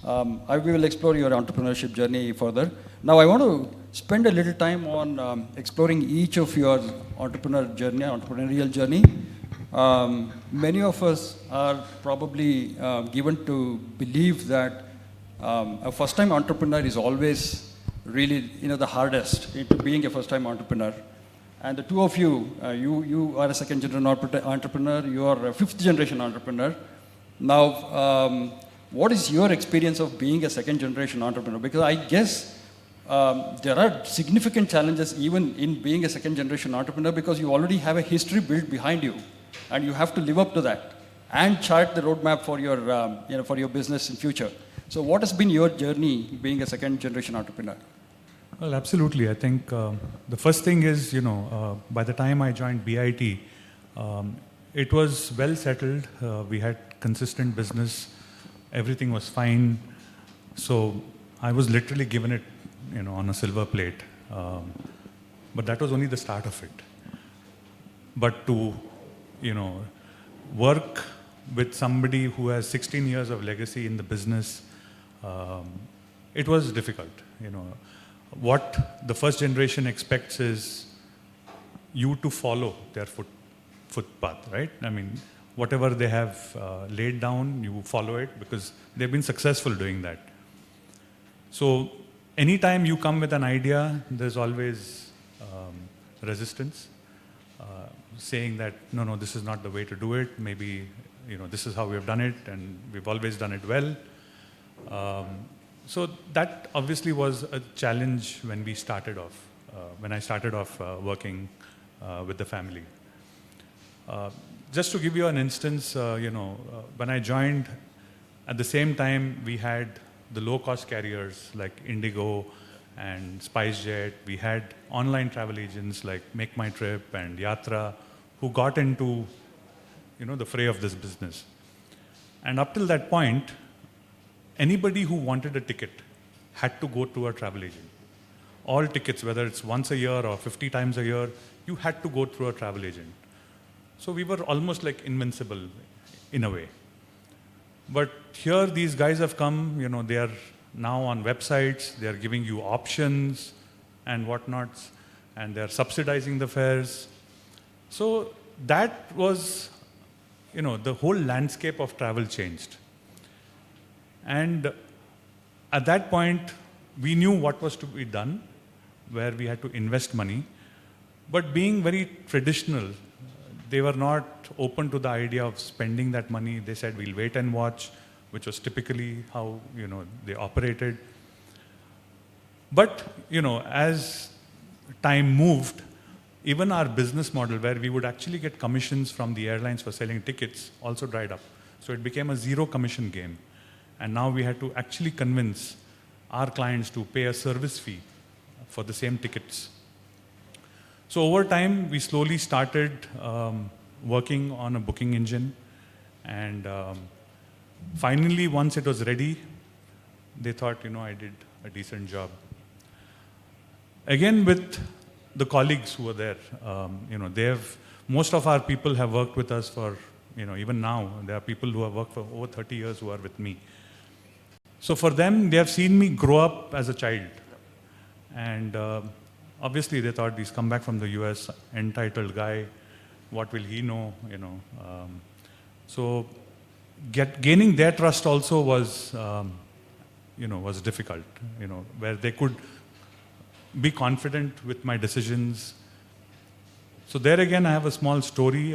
We will explore your entrepreneurship journey further. Now, I want to spend a little time on exploring each of your entrepreneurial journey. Many of us are probably given to believe that a first-time entrepreneur is always really, the hardest into being a first-time entrepreneur. And the two of you, you are a second-generation entrepreneur, you are a fifth-generation entrepreneur. Now, what is your experience of being a second-generation entrepreneur? Because I guess there are significant challenges even in being a second-generation entrepreneur because you already have a history built behind you, and you have to live up to that and chart the roadmap for your, for your business in future. So, what has been your journey being a second-generation entrepreneur? Well, absolutely. I think the first thing is, by the time I joined BIT, it was well settled. We had consistent business. Everything was fine. So I was literally given it, on a silver plate. But that was only the start of it. But to, work with somebody who has 16 years of legacy in the business, it was difficult. What the first generation expects is you to follow their footpath, right? I mean, whatever they have laid down, you follow it because they've been successful doing that. So anytime you come with an idea, there's always resistance, saying that, no, this is not the way to do it. Maybe, this is how we have done it and we've always done it well. So that obviously was a challenge when we started off, when I started off working with the family. Just to give you an instance, when I joined, at the same time we had the low-cost carriers like Indigo and SpiceJet. We had online travel agents like Make My Trip and Yatra who got into, the fray of this business. And up till that point, anybody who wanted a ticket had to go to a travel agent. All tickets, whether it's once a year or 50 times a year, you had to go through a travel agent. So we were almost like invincible in a way. But here these guys have come, they are now on websites, they are giving you options and whatnots, and they're subsidizing the fares. So that was, the whole landscape of travel changed. And at that point, we knew what was to be done, where we had to invest money. But being very traditional, they were not open to the idea of spending that money. They said, we'll wait and watch, which was typically how, they operated. But, as time moved, even our business model, where we would actually get commissions from the airlines for selling tickets, also dried up. So it became a zero commission game. And now we had to actually convince our clients to pay a service fee for the same tickets. So over time, we slowly started working on a booking engine. And finally, once it was ready, they thought, I did a decent job. Again, with the colleagues who were there, most of our people have worked with us for, even now, there are people who have worked for over 30 years who are with me. So for them, they have seen me grow up as a child. And obviously they thought, he's come back from the US, entitled guy, what will he know, So gaining their trust also was, was difficult, where they could be confident with my decisions. So there again, I have a small story.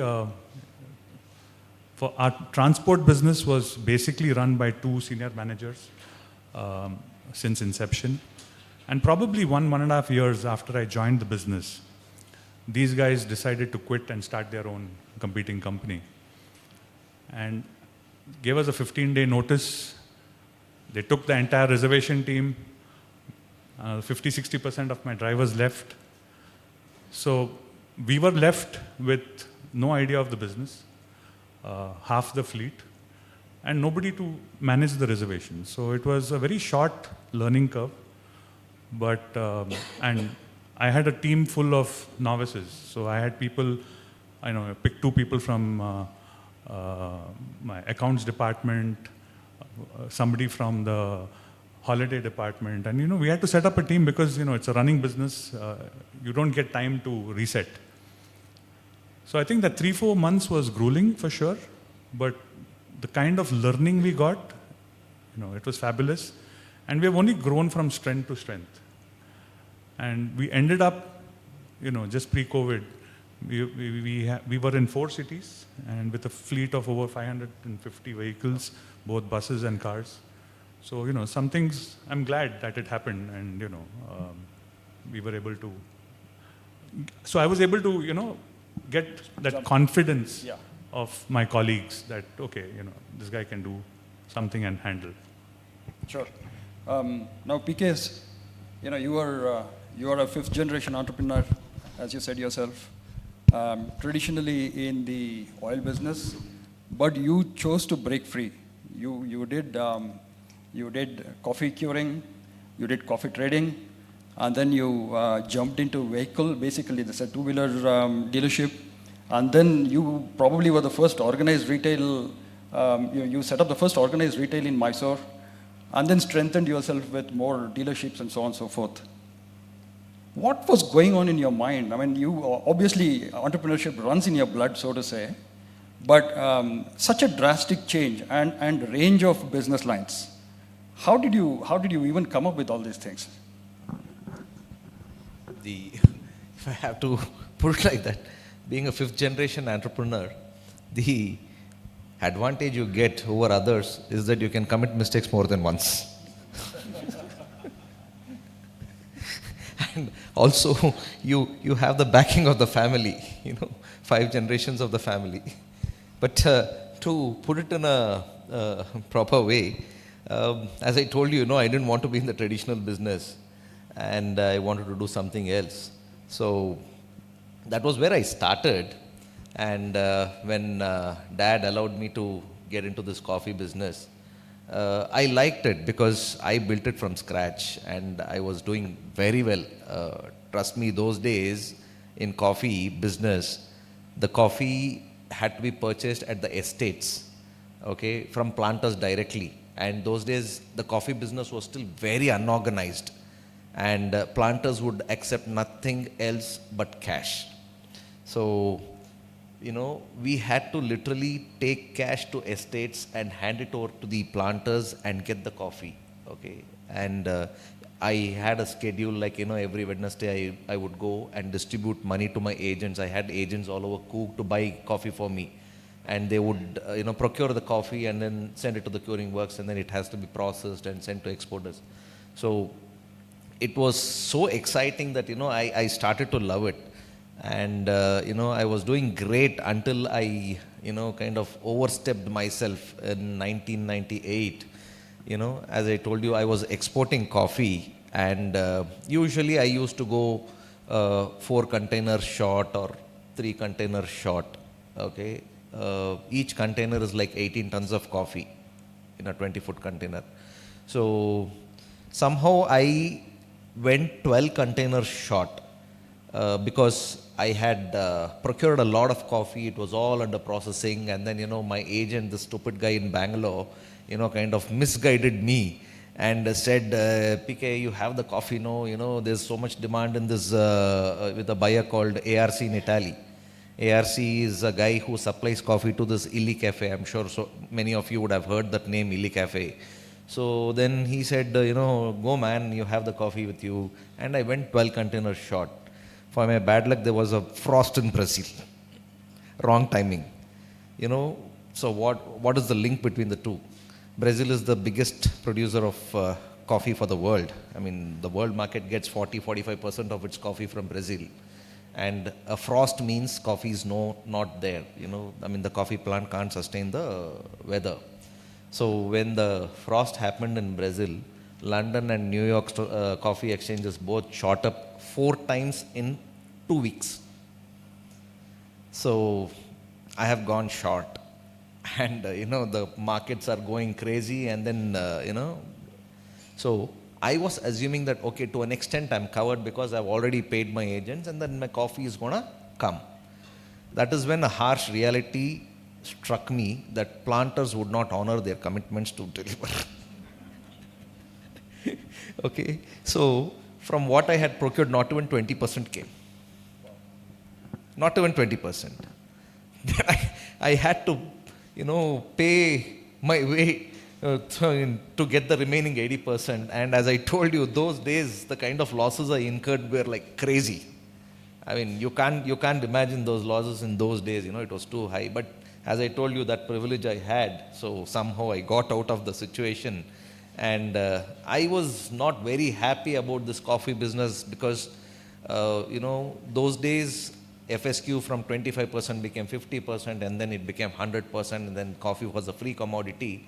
For our transport business was basically run by 2 senior managers since inception. And probably 1.5 years after I joined the business, these guys decided to quit and start their own competing company. And gave us a 15-day notice. They took the entire reservation team. 50-60% of my drivers left. So we were left with no idea of the business, half the fleet, and nobody to manage the reservation. So it was a very short learning curve. But, and I had a team full of novices. So I had people, I picked 2 people from my accounts department, somebody from the holiday department. And, we had to set up a team because, it's a running business. You don't get time to reset. So I think that 3-4 months was grueling for sure, but the kind of learning we got, it was fabulous. And we have only grown from strength to strength. And we ended up, just pre-COVID, we were in 4 cities and with a fleet of over 550 vehicles, both buses and cars. So, some things, I'm glad that it happened and, we were able to, so I was able to, get that confidence of my colleagues that, okay, this guy can do something and handle. Sure. Now, PKS, you are a 5th generation entrepreneur, as you said yourself. Traditionally in the oil business, but you chose to break free. You did coffee curing, you did coffee trading, and then you jumped into vehicle. Basically, this is a 2-wheeler dealership, and then you probably were the first organized retail. You set up the first organized retail in Mysuru, and then strengthened yourself with more dealerships and so on and so forth. What was going on in your mind? I mean, you obviously entrepreneurship runs in your blood, so to say, but such a drastic change and range of business lines. How did you even come up with all these things? If I have to put it like that, being a 5th generation entrepreneur, the advantage you get over others is that you can commit mistakes more than once. And also, you have the backing of the family, 5 generations of the family. But to put it in a proper way, as I told you, I didn't want to be in the traditional business and I wanted to do something else. So that was where I started. And when Dad allowed me to get into this coffee business, I liked it because I built it from scratch and I was doing very well. Trust me, those days in coffee business, the coffee had to be purchased at the estates, okay, from planters directly. And those days, the coffee business was still very unorganized and planters would accept nothing else but cash. So, we had to literally take cash to estates and hand it over to the planters and get the coffee, okay. And I had a schedule like, every Wednesday I would go and distribute money to my agents. I had agents all over Cook to buy coffee for me. And they would, procure the coffee and then send it to the curing works and then it has to be processed and sent to exporters. So it was so exciting that, I started to love it. And, I was doing great until I, kind of overstepped myself in 1998. As I told you, I was exporting coffee and usually I used to go 4 containers short or 3 containers short, okay. Each container is like 18 tons of coffee in a 20-foot container. So somehow I went 12 containers short because I had procured a lot of coffee. It was all under processing. And then, my agent, the stupid guy in Bangalore, kind of misguided me and said, PK, you have the coffee, no, there's so much demand in this with a buyer called ARC in Italy. ARC is a guy who supplies coffee to this Illy Cafe. I'm sure so many of you would have heard that name, Illy Cafe. So then he said, go man, you have the coffee with you. And I went 12 containers short. For my bad luck, there was a frost in Brazil. Wrong timing. So what is the link between the two? Brazil is the biggest producer of coffee for the world. I mean, the world market gets 40-45% of its coffee from Brazil. And a frost means coffee is not there. I mean, the coffee plant can't sustain the weather. So when the frost happened in Brazil, London and New York coffee exchanges both shot up 4 times in 2 weeks. So I have gone short. And, the markets are going crazy. And then, so I was assuming that, okay, to an extent I'm covered because I've already paid my agents and then my coffee is going to come. That is when a harsh reality struck me that planters would not honor their commitments to deliver. Okay, so from what I had procured, not even 20% came. Not even 20%. Then I had to, pay my way to get the remaining 80%. And as I told you, those days, the kind of losses I incurred were like crazy. I mean, you can't imagine those losses in those days, it was too high. But as I told you, that privilege I had, so somehow I got out of the situation. And I was not very happy about this coffee business because, those days, FSQ from 25% became 50%, and then it became 100%, and then coffee was a free commodity.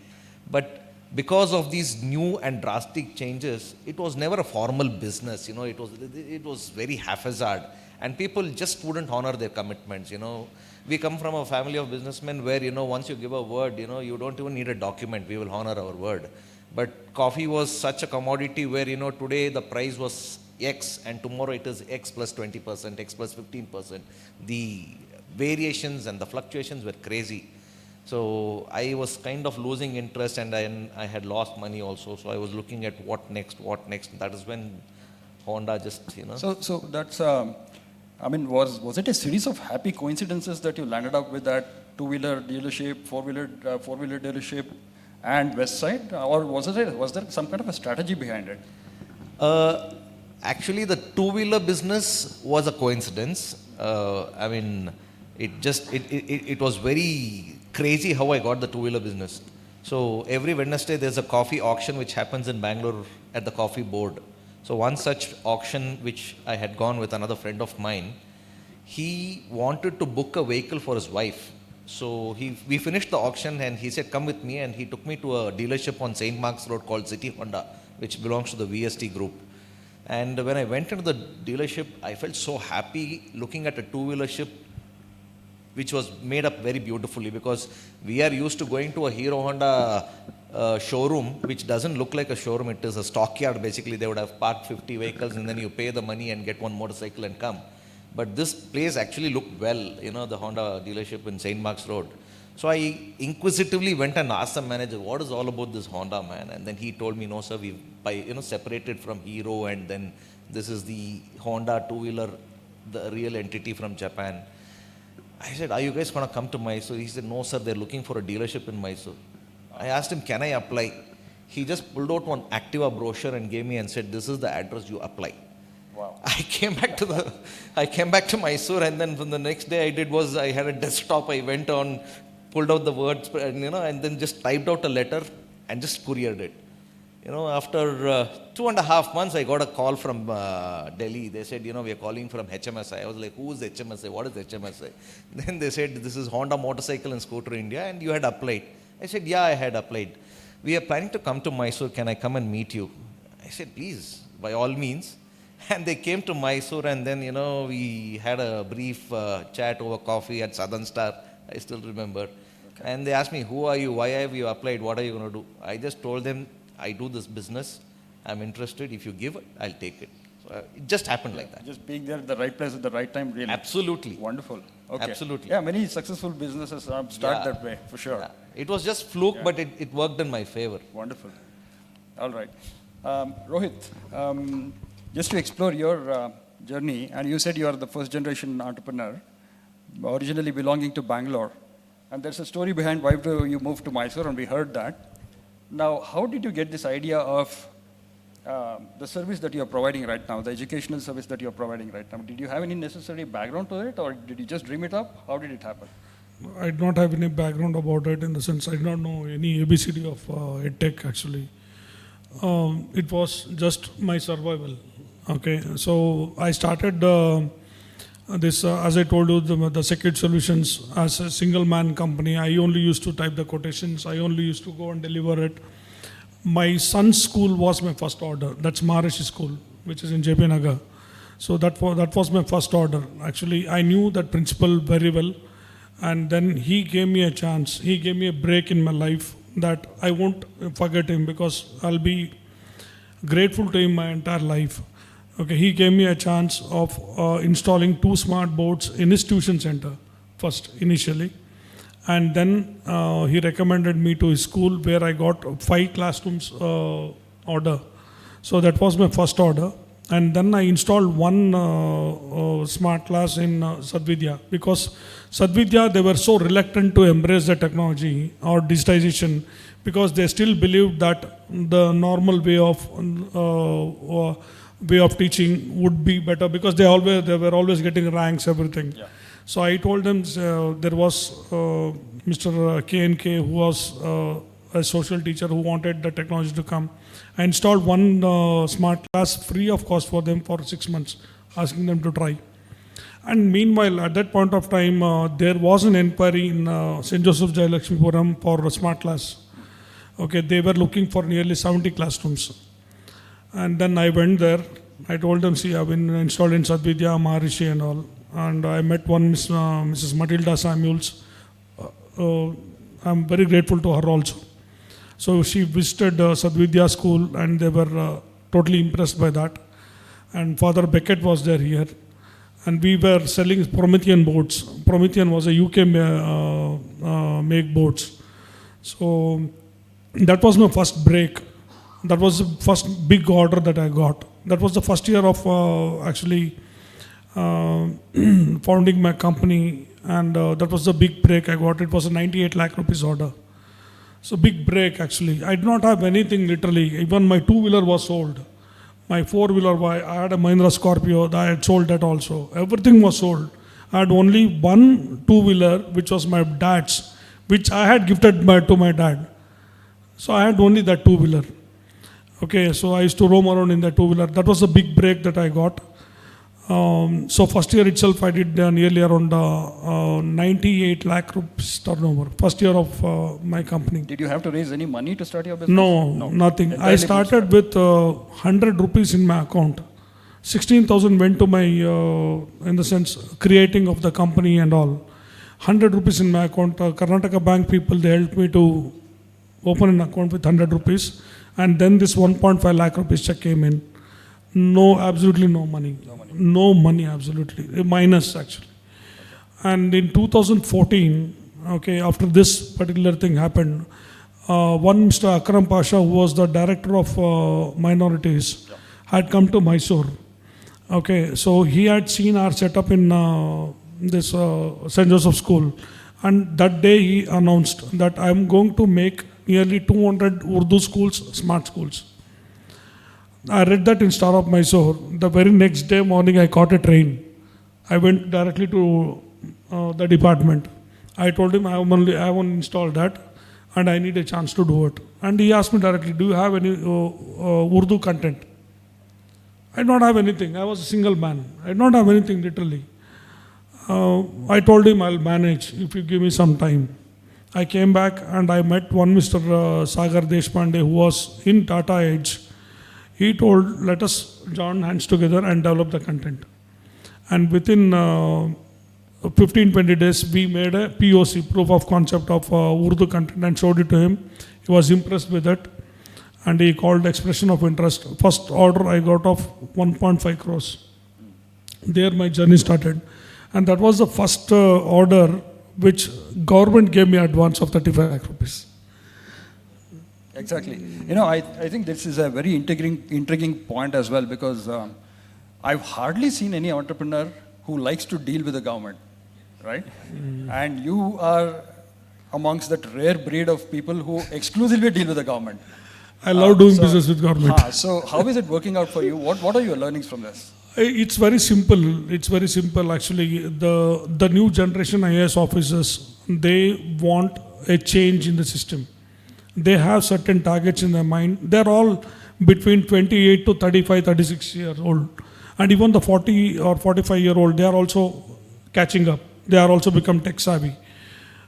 But because of these new and drastic changes, it was never a formal business, it was very haphazard, and people just wouldn't honor their commitments, We come from a family of businessmen where, once you give a word, you don't even need a document, we will honor our word. But coffee was such a commodity where, today the price was X and tomorrow it is X plus 20%, X plus 15%. The variations and the fluctuations were crazy. So I was kind of losing interest, and I had lost money also. So I was looking at what next. That is when Honda just, So that's, was it a series of happy coincidences that you landed up with that two-wheeler dealership, four-wheeler dealership, and West Side, or was there some kind of a strategy behind it? Actually, the two-wheeler business was a coincidence. It was very crazy how I got the two-wheeler business. So every Wednesday there's a coffee auction which happens in Bangalore at the coffee board. So one such auction which I had gone with another friend of mine, he wanted to book a vehicle for his wife. So we finished the auction and he said, come with me, and he took me to a dealership on St. Mark's Road called City Honda, which belongs to the VST group. And when I went into the dealership, I felt so happy looking at a two-wheelership which was made up very beautifully, because we are used to going to a Hero Honda showroom which doesn't look like a showroom. It is a stockyard basically. They would have parked 50 vehicles and then you pay the money and get one motorcycle and come. But this place actually looked well, the Honda dealership in St. Mark's Road. So I inquisitively went and asked the manager, what is all about this Honda, man? And then he told me, no sir, we've separated from Hero, and then this is the Honda two-wheeler, the real entity from Japan. I said, are you guys going to come to Mysuru? He said, no sir, they're looking for a dealership in Mysuru. I asked him, can I apply? He just pulled out one Activa brochure and gave me and said, this is the address, you apply. Wow. I came back to Mysore, and then from the next day I did was I had a desktop. I went on, pulled out the words, and then just typed out a letter and just couriered it. After 2.5 months, I got a call from Delhi. They said, we are calling from HMSI. I was like, who is HMSI? What is HMSI? Then they said, this is Honda Motorcycle and Scooter India, and you had applied. I said, yeah, I had applied. We are planning to come to Mysore. Can I come and meet you? I said, please, by all means. And they came to Mysore, and then, we had a brief chat over coffee at Southern Star. I still remember. Okay. And they asked me, who are you? Why have you applied? What are you going to do? I just told them, I do this business. I'm interested. If you give it, I'll take it. So it just happened like that. Just being there at the right place at the right time, really. Absolutely. Wonderful. Okay. Absolutely. Yeah, many successful businesses start that way, for sure. Yeah. It was just fluke, but it worked in my favor. Wonderful. All right. Rohit, just to explore your journey, and you said you are the first generation entrepreneur, originally belonging to Bangalore. And there's a story behind why you moved to Mysore, and we heard that. Now, how did you get this idea of the service that you're providing right now, the educational service that you're providing right now? Did you have any necessary background to it, or did you just dream it up? How did it happen? I did not have any background about it, in the sense I did not know any ABCD of EdTech actually. It was just my survival. Okay, so I started this, as I told you, the Security Solutions as a single man company. I only used to type the quotations. I only used to go and deliver it. My son's school was my first order. That's Maharishi School, which is in JP Nagar. So that was my first order. Actually, I knew that principal very well. And then he gave me a chance. He gave me a break in my life that I won't forget him, because I'll be grateful to him my entire life. Okay, he gave me a chance of installing 2 smart boards in his tuition center, first, initially. And then he recommended me to his school where I got 5 classrooms order. So that was my first order. And then I installed one smart class in Sadvidya, because Sadvidya, they were so reluctant to embrace the technology or digitization, because they still believed that the normal way of teaching would be better, because they were always getting ranks, everything. Yeah. So I told them there was Mr. K&K who was a social teacher who wanted the technology to come. I installed one smart class free of cost for them for 6 months, asking them to try. And meanwhile, at that point of time, there was an inquiry in St. Joseph Jayalakshmipuram for a smart class. Okay, they were looking for nearly 70 classrooms. And then I went there. I told them, see, I've been installed in Sadvidya, Maharishi and all. And I met one Mrs. Matilda Samuels. I'm very grateful to her also. So she visited Sadvidya school and they were totally impressed by that. And Father Beckett was there here. And we were selling Promethean boards. Promethean was a UK make boards. So that was my first break. That was the first big order that I got. That was the first year of actually founding my company, and that was the big break I got. It was a 98 lakh rupees order. So big break actually. I did not have anything literally. Even my two-wheeler was sold. My four-wheeler, I had a Mahindra Scorpio, I had sold that also. Everything was sold. I had only one two-wheeler, which was my dad's, which I had gifted to my dad. So I had only that two-wheeler. Okay, so I used to roam around in that two-wheeler. That was a big break that I got. So first year itself, I did nearly around 98 lakh rupees turnover. First year of my company. Did you have to raise any money to start your business? No, nothing. I started with 100 rupees in my account. 16,000 went to my, in the sense, creating of the company and all. 100 rupees in my account. Karnataka Bank people, they helped me to open an account with 100 rupees. And then this 1.5 lakh rupees check came in. No, absolutely no money. No money, absolutely. A minus, actually. And in 2014, okay, after this particular thing happened, one Mr. Akram Pasha, who was the director of minorities, had come to Mysuru. Okay, so he had seen our setup in this St. Joseph School. And that day he announced that I am going to make nearly 200 Urdu schools, smart schools. I read that in Star of Mysore. The very next day morning, I caught a train. I went directly to the department. I told him I haven't installed that and I need a chance to do it. And he asked me directly, do you have any Urdu content? I did not have anything. I was a single man. I did not have anything literally. I told him I'll manage if you give me some time. I came back and I met one Mr. Sagar Deshpande who was in Tata Edge. He told, let us join hands together and develop the content. And within 15-20 days, we made a POC, proof of concept of Urdu content, and showed it to him. He was impressed with it. And he called expression of interest. First order I got of 1.5 crores. There my journey started. And that was the first order which government gave me advance of 35 lakh rupees. Exactly. You know, I think this is a very intriguing point as well, because I've hardly seen any entrepreneur who likes to deal with the government, right? And you are amongst that rare breed of people who exclusively deal with the government. I love doing business with government. So how is it working out for you? What are your learnings from this? It's very simple. It's very simple actually. The new generation IAS officers, they want a change in the system. They have certain targets in their mind. They're all between 28 to 35, 36 years old. And even the 40 or 45-year-old, they are also catching up. They are also become tech savvy.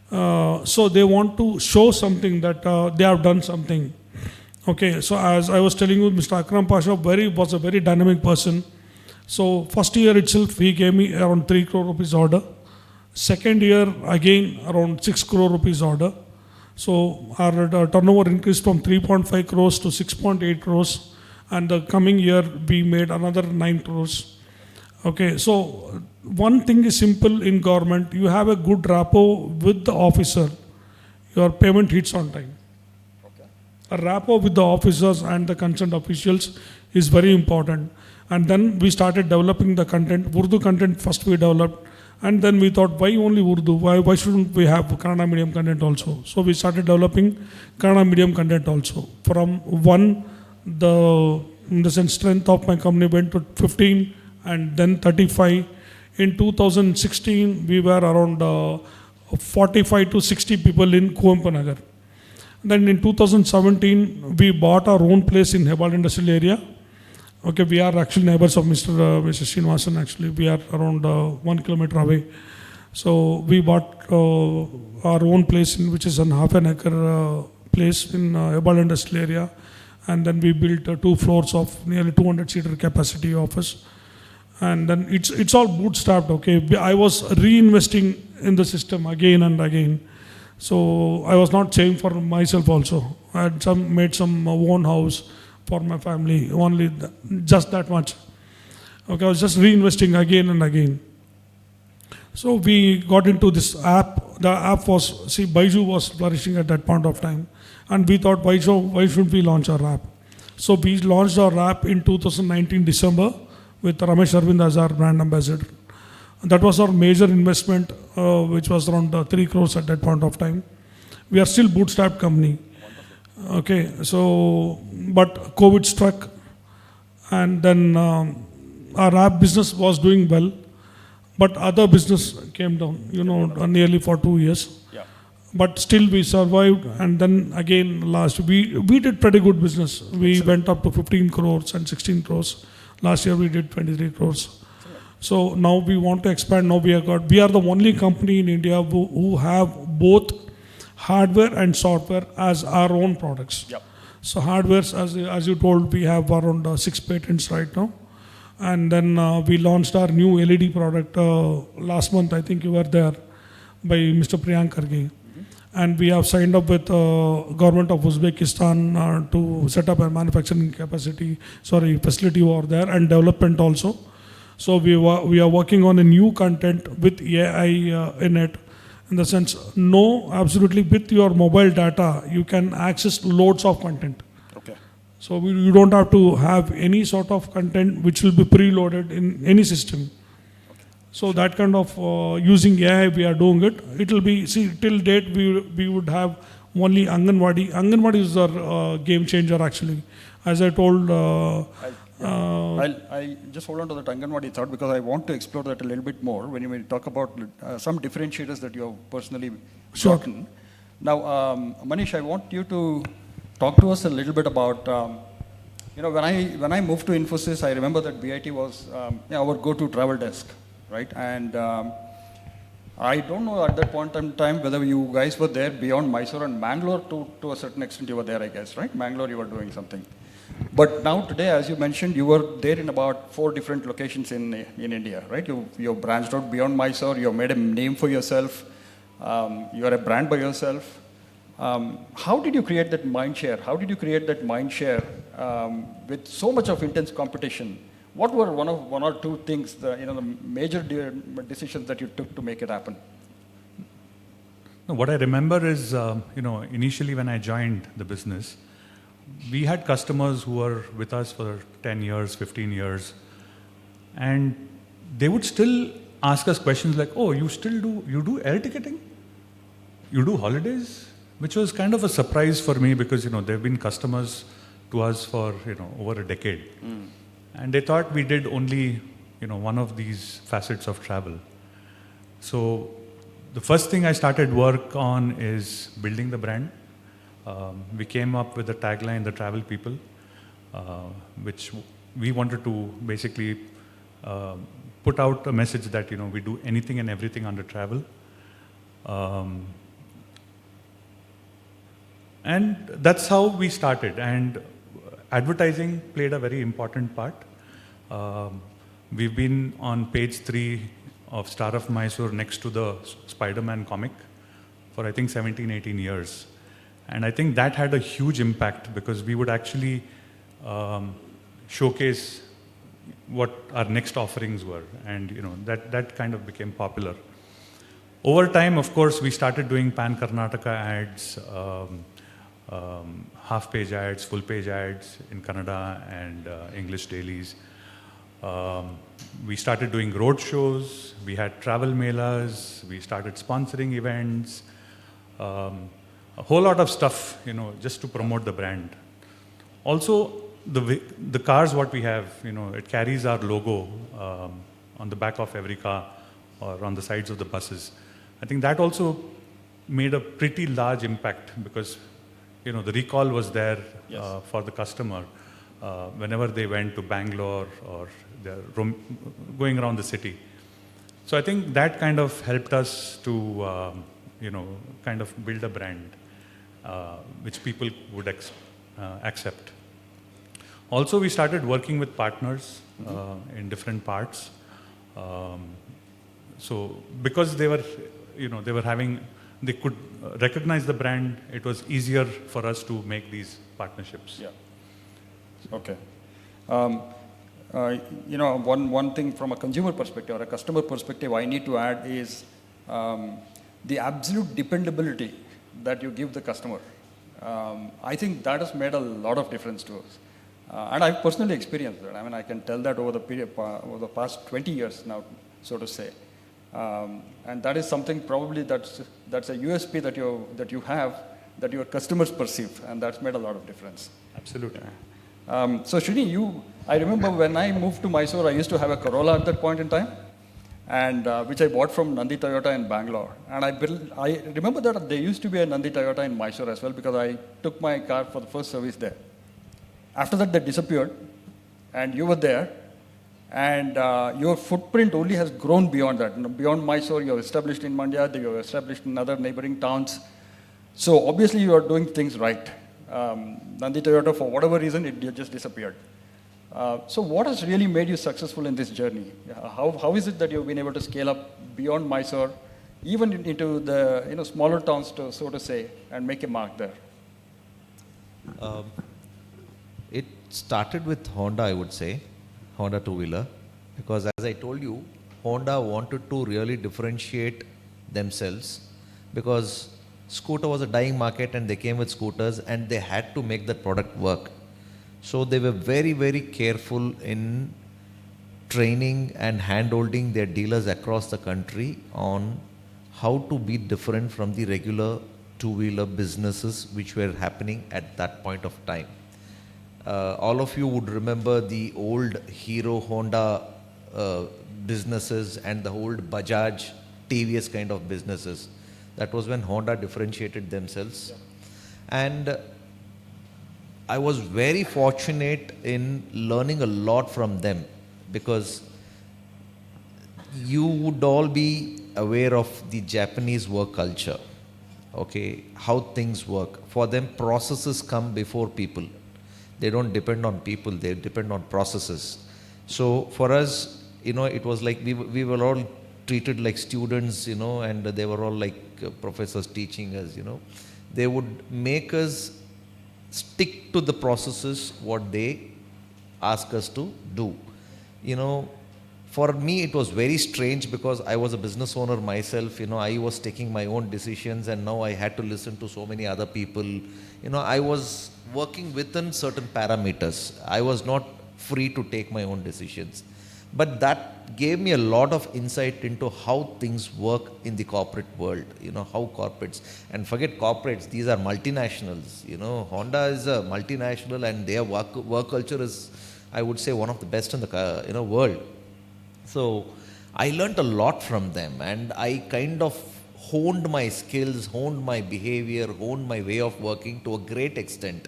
So they want to show something that they have done something. Okay, so as I was telling you, Mr. Akram Pasha was a very dynamic person. So first year itself, he gave me around 3 crore rupees order. Second year, again, around 6 crore rupees order. So our turnover increased from 3.5 crores to 6.8 crores. And the coming year, we made another 9 crores. Okay, so one thing is simple in government, you have a good rapport with the officer, your payment hits on time. A rapport with the officers and the concerned officials is very important. And then we started developing the content. Urdu content first we developed, and then we thought, why only Urdu? Why shouldn't we have Kannada medium content also? So we started developing Kannada medium content also. From one, in the sense strength of my company went to 15 and then 35. In 2016, we were around 45 to 60 people in Kuampu Nagar. Then in 2017, we bought our own place in Hebal Industrial Area. Okay, we are actually neighbors of Mr. Sreenivasan actually. We are around 1 kilometer away. So we bought our own place, which is an half an acre place in Hebal Industrial Area. And then we built 2 floors of nearly 200-seater capacity office. And then it's all bootstrapped, okay. I was reinvesting in the system again and again. So I was not saving for myself also. I had made some own house for my family, only just that much. Okay, I was just reinvesting again and again. So we got into this app. The app was, Byju was flourishing at that point of time. And we thought, why shouldn't we launch our app? So we launched our app in 2019 December with Ramesh Arvind as our brand ambassador. That was our major investment, which was around 3 crores at that point of time. We are still bootstrapped company. Okay, so, but COVID struck, and then our app business was doing well, but other business came down, nearly for 2 years. Yeah. But still we survived, and then again we did pretty good business. We went up to 15 crores and 16 crores. Last year we did 23 crores. So now we want to expand. Now we are the only company in India who have both hardware and software as our own products. Yep. So hardware, as you told, we have around 6 patents right now. And then we launched our new LED product last month. I think you were there, by Mr. Priyank Karge. And we have signed up with government of Uzbekistan to set up a manufacturing facility over there, and development also. So we are working on a new content with AI in it, in the sense, absolutely with your mobile data, you can access loads of content. Okay. So you don't have to have any sort of content which will be preloaded in any system. So that kind of using AI, we are doing it. It will be, till date we would have only Anganwadi. Anganwadi is our game changer actually. As I told, I'll just hold on to that Anganwadi thought, because I want to explore that a little bit more when you talk about some differentiators that you have personally gotten. Now, Manish, I want you to talk to us a little bit about, when I moved to Infosys, I remember that BIT was our go-to travel desk. Right, and I don't know at that point in time whether you guys were there beyond Mysuru and Mangalore. To a certain extent you were there, I guess, right? Mangalore you were doing something. But now today, as you mentioned, you were there in about 4 different locations in India, right? You branched out beyond Mysuru, you made a name for yourself, you are a brand by yourself. How did you create that mind share? How did you create that mind share with so much of intense competition? What were one or two things, the major decisions that you took to make it happen? No, what I remember is, initially when I joined the business, we had customers who were with us for 10 years, 15 years, and they would still ask us questions like, oh, you do air ticketing? You do holidays? Which was kind of a surprise for me, because, they've been customers to us for, over a decade. Mm. And they thought we did only, one of these facets of travel. So the first thing I started work on is building the brand. We came up with the tagline, the travel people, which we wanted to basically put out a message that, we do anything and everything under travel. And that's how we started. And advertising played a very important part. We've been on page 3 of Star of Mysore next to the Spider-Man comic for I think 17, 18 years. And I think that had a huge impact, because we would actually showcase what our next offerings were, and that kind of became popular. Over time, of course, we started doing Pan Karnataka ads, half-page ads, full-page ads in Kannada and English dailies. We started doing road shows, we had travel melas, we started sponsoring events, a whole lot of stuff, just to promote the brand. Also, the cars what we have, it carries our logo on the back of every car or on the sides of the buses. I think that also made a pretty large impact because, the recall was there for the customer whenever they went to Bangalore or they're going around the city. So I think that kind of helped us to, kind of build a brand which people would accept. Also, we started working with partners in different parts. So because they could recognize the brand, it was easier for us to make these partnerships. Yeah. Okay. One thing from a consumer perspective or a customer perspective I need to add is the absolute dependability that you give the customer. I think that has made a lot of difference to us. And I've personally experienced that. I mean, I can tell that over the past 20 years now, so to say. And that is something probably that's a USP that you have, that your customers perceive, and that's made a lot of difference. Absolutely. So Srini, I remember when I moved to Mysuru, I used to have a Corolla at that point in time, and which I bought from Nandi Toyota in Bangalore. And I remember that there used to be a Nandi Toyota in Mysuru as well, because I took my car for the first service there. After that, they disappeared, and you were there, and your footprint only has grown beyond that. Beyond Mysore, you have established in Mandya, you have established in other neighboring towns. So obviously, you are doing things right. Nandi Toyota, for whatever reason, it just disappeared. So what has really made you successful in this journey? How is it that you've been able to scale up beyond Mysore, even into the smaller towns, so to say, and make a mark there? It started with Honda, I would say, Honda two-wheeler, because as I told you, Honda wanted to really differentiate themselves because scooter was a dying market and they came with scooters and they had to make that product work. So they were very, very careful in training and hand-holding their dealers across the country on how to be different from the regular two-wheeler businesses which were happening at that point of time. All of you would remember the old Hero Honda businesses and the old Bajaj, TVS kind of businesses. That was when Honda differentiated themselves. Yeah. And I was very fortunate in learning a lot from them, because you would all be aware of the Japanese work culture, okay, how things work. For them, processes come before people. They don't depend on people, they depend on processes. So for us, it was like we were all treated like students, and they were all like professors teaching us, They would make us stick to the processes, what they ask us to do. For me, it was very strange because I was a business owner myself, I was taking my own decisions and now I had to listen to so many other people. I was working within certain parameters. I was not free to take my own decisions. But that gave me a lot of insight into how things work in the corporate world, how corporates, and forget corporates, these are multinationals, Honda is a multinational and their work culture is, I would say, one of the best in the world. So I learnt a lot from them, and I kind of honed my skills, honed my behavior, honed my way of working to a great extent.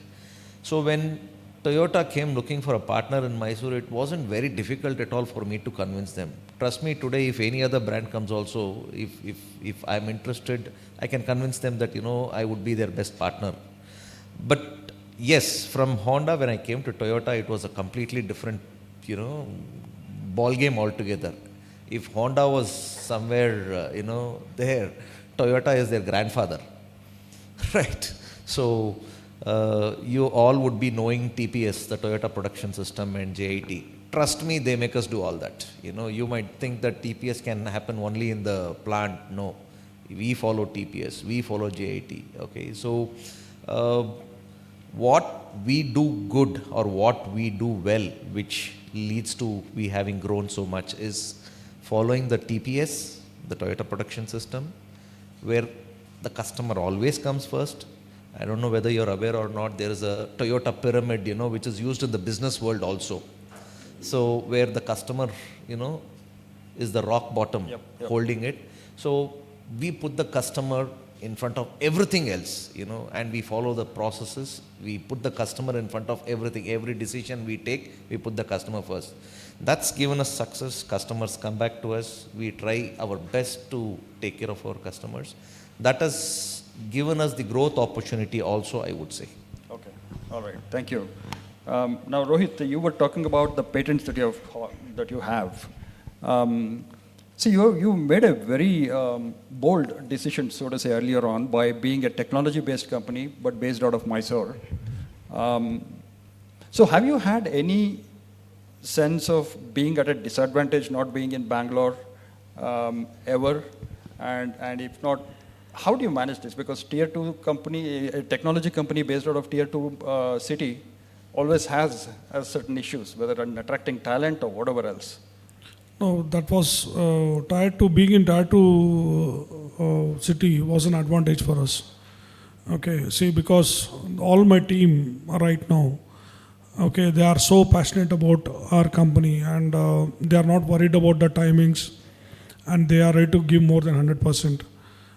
So when Toyota came looking for a partner in Mysuru, it wasn't very difficult at all for me to convince them. Trust me, today, if any other brand comes also, if I'm interested, I can convince them that, I would be their best partner. But yes, from Honda, when I came to Toyota, it was a completely different, ball game altogether. If Honda was somewhere, there, Toyota is their grandfather, right? So you all would be knowing TPS, the Toyota Production System, and JIT. trust me, they make us do all that. You might think that TPS can happen only in the plant. No, we follow TPS, we follow JIT. Okay, so what we do good or what we do well, which leads to we having grown so much, is following the TPS, the Toyota Production System, where the customer always comes first. I don't know whether you're aware or not, there is a Toyota pyramid, which is used in the business world also. So where the customer, is the rock bottom, holding it. So we put the customer in front of everything else, and we follow the processes. We put the customer in front of everything. Every decision we take, we put the customer first. That's given us success. Customers come back to us. We try our best to take care of our customers. That has given us the growth opportunity also, I would say. Okay, all right, thank you. Now, Rohit, you were talking about the patents that you have. See, you made a very bold decision, so to say, earlier on by being a technology-based company, but based out of Mysuru. So have you had any sense of being at a disadvantage not being in Bangalore ever? And if not, how do you manage this? Because tier 2 company, a technology company based out of tier 2 city always has certain issues, whether in attracting talent or whatever else. No, that was being in tier 2 city was an advantage for us. Okay, see, because all my team right now, okay, they are so passionate about our company, and they are not worried about the timings, and they are ready to give more than 100%.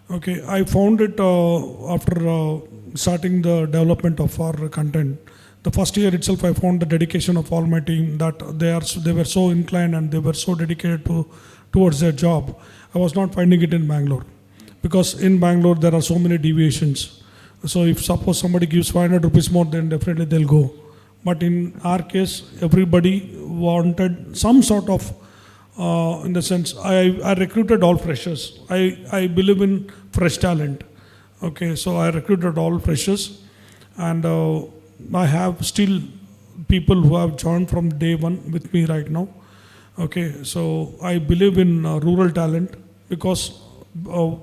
Okay, I found it after starting the development of our content. The first year itself, I found the dedication of all my team, that they were so inclined and they were so dedicated towards their job. I was not finding it in Bangalore, because in Bangalore there are so many deviations. So if suppose somebody gives 500 rupees more, then definitely they'll go. But in our case, everybody wanted some sort of, in the sense, I recruited all freshers. I believe in fresh talent. Okay, so I recruited all freshers, and I have still people who have joined from day one with me right now. Okay, so I believe in rural talent, because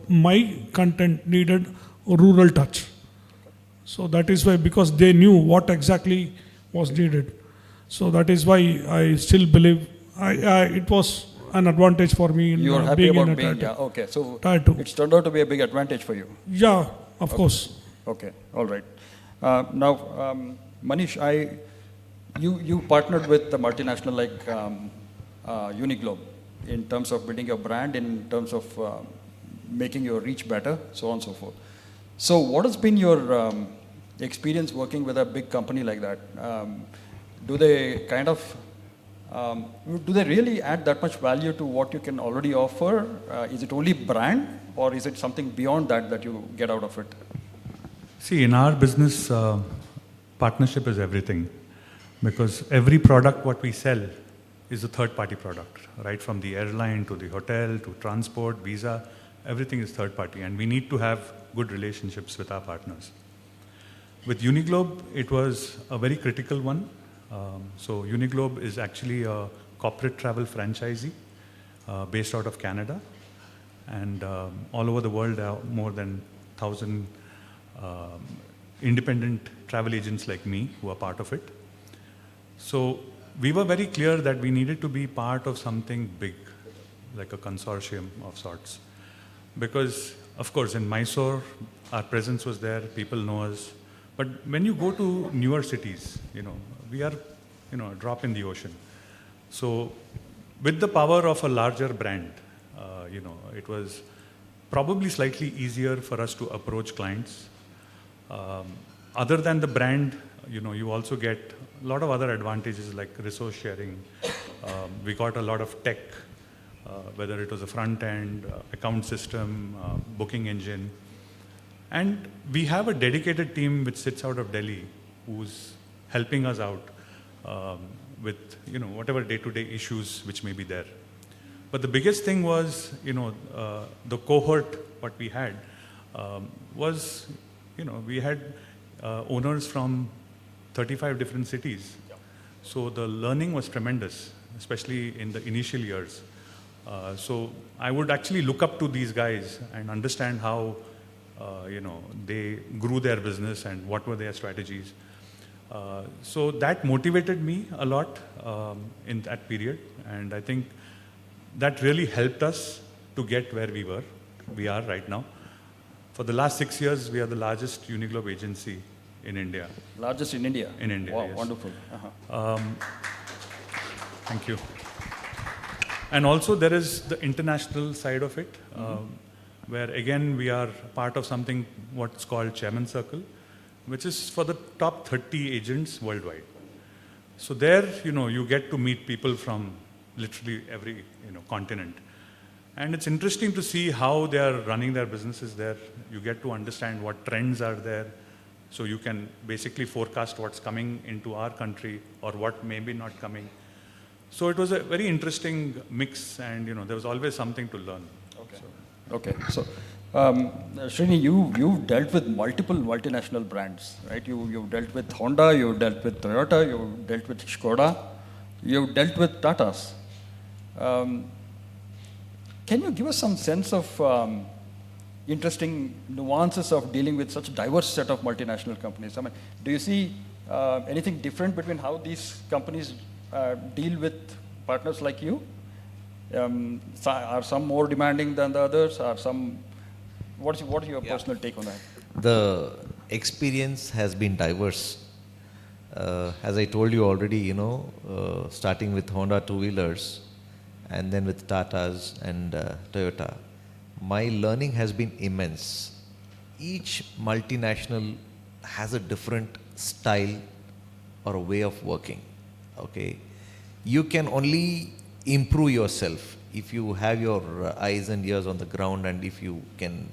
my content needed a rural touch. So that is why, because they knew what exactly was needed. So that is why I still believe it was an advantage for me in you are happy being about in a being, tier yeah, okay. So tier 2. it's turned out to be a big advantage for you. Yeah, of course. Okay, all right. Now, Manish, you partnered with a multinational like Uniglobe in terms of building your brand, in terms of making your reach better, so on and so forth. So what has been your experience working with a big company like that? Do they kind of, do they really add that much value to what you can already offer? Is it only brand, or is it something beyond that you get out of it? See, in our business, partnership is everything, because every product what we sell is a third-party product, right? From the airline to the hotel to transport, visa, everything is third-party, and we need to have good relationships with our partners. With Uniglobe, it was a very critical one. So Uniglobe is actually a corporate travel franchisee based out of Canada, and all over the world there are more than 1,000 independent travel agents like me who are part of it. So we were very clear that we needed to be part of something big, like a consortium of sorts. Because, of course, in Mysore, our presence was there, people know us. But when you go to newer cities, we are, a drop in the ocean. So with the power of a larger brand, it was probably slightly easier for us to approach clients. Other than the brand, you also get a lot of other advantages like resource sharing. We got a lot of tech, whether it was a front end, account system, booking engine. And we have a dedicated team which sits out of Delhi who's helping us out with whatever day-to-day issues which may be there. But the biggest thing was, the cohort what we had was, we had owners from 35 different cities. So the learning was tremendous. especially in the initial years. So I would actually look up to these guys and understand how they grew their business and what were their strategies. So that motivated me a lot in that period, and I think that really helped us to get where we are right now. For the last 6 years, we are the largest Uniglobe agency in India. Largest in India? In India, Wow, yes. wonderful. Uh-huh. Thank you. And also there is the international side of it, where again we are part of something what's called Chairman Circle, which is for the top 30 agents worldwide. So there, you get to meet people from literally every, continent. And it's interesting to see how they are running their businesses there. You get to understand what trends are there. So you can basically forecast what's coming into our country or what may be not coming. So it was a very interesting mix, and there was always something to learn. Okay. So, Srini, you've dealt with multiple multinational brands, right? You've dealt with Honda, you've dealt with Toyota, you've dealt with Skoda, you've dealt with Tatas. Can you give us some sense of interesting nuances of dealing with such a diverse set of multinational companies? I mean, do you see anything different between how these companies deal with partners like you? Are some more demanding than the others? What is your personal take on that? The experience has been diverse. As I told you already, starting with Honda two-wheelers and then with Tatas and Toyota, my learning has been immense. Each multinational has a different style or a way of working. Okay, you can only improve yourself if you have your eyes and ears on the ground, and if you can,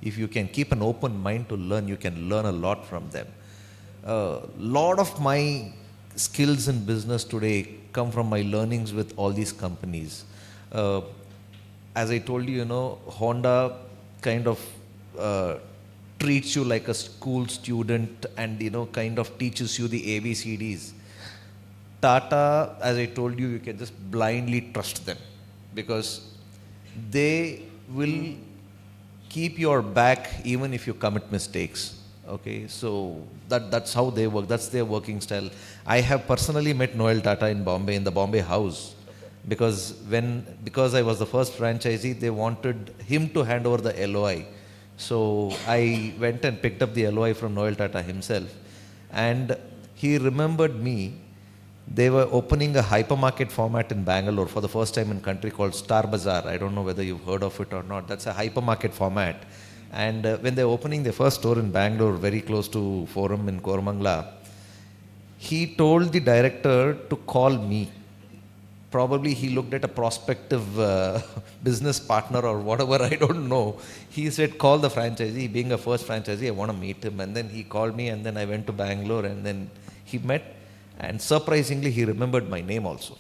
if you can keep an open mind to learn, you can learn a lot from them. Lot of my skills in business today come from my learnings with all these companies. As I told you, Honda kind of treats you like a school student and kind of teaches you the ABCDs. Tata, as I told you, you can just blindly trust them because they will keep your back even if you commit mistakes. Okay, so that's how they work. That's their working style. I have personally met Noel Tata in Bombay, in the Bombay house, because I was the first franchisee, they wanted him to hand over the LOI. So I went and picked up the LOI from Noel Tata himself, and he remembered me. They were opening a hypermarket format in Bangalore for the first time in country called Star Bazaar. I don't know whether you've heard of it or not. That's a hypermarket format. And when they're opening their first store in Bangalore, very close to Forum in Koramangala, he told the director to call me. Probably he looked at a prospective business partner or whatever, I don't know. He said, call the franchisee. Being a first franchisee, I want to meet him. And then he called me, and then I went to Bangalore, and then he met. And surprisingly, he remembered my name also.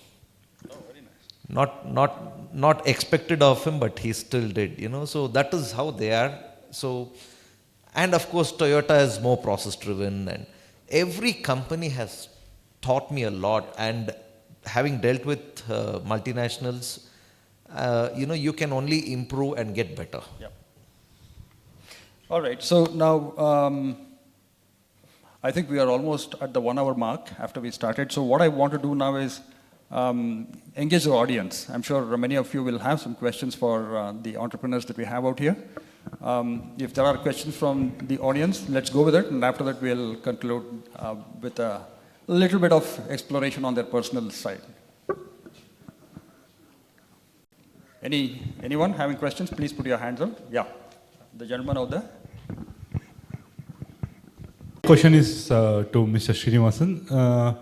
Oh, very nice. Not expected of him, but he still did. So that is how they are. So, and of course, Toyota is more process driven, and every company has taught me a lot. And having dealt with multinationals, you can only improve and get better. Yep. All right. So now, I think we are almost at the 1 hour mark after we started. So what I want to do now is engage the audience. I'm sure many of you will have some questions for the entrepreneurs that we have out here. If there are questions from the audience, let's go with it. And after that, we'll conclude with a little bit of exploration on their personal side. Anyone having questions, please put your hands up. Yeah, the gentleman out there. Question is to Mr. Sreenivasan.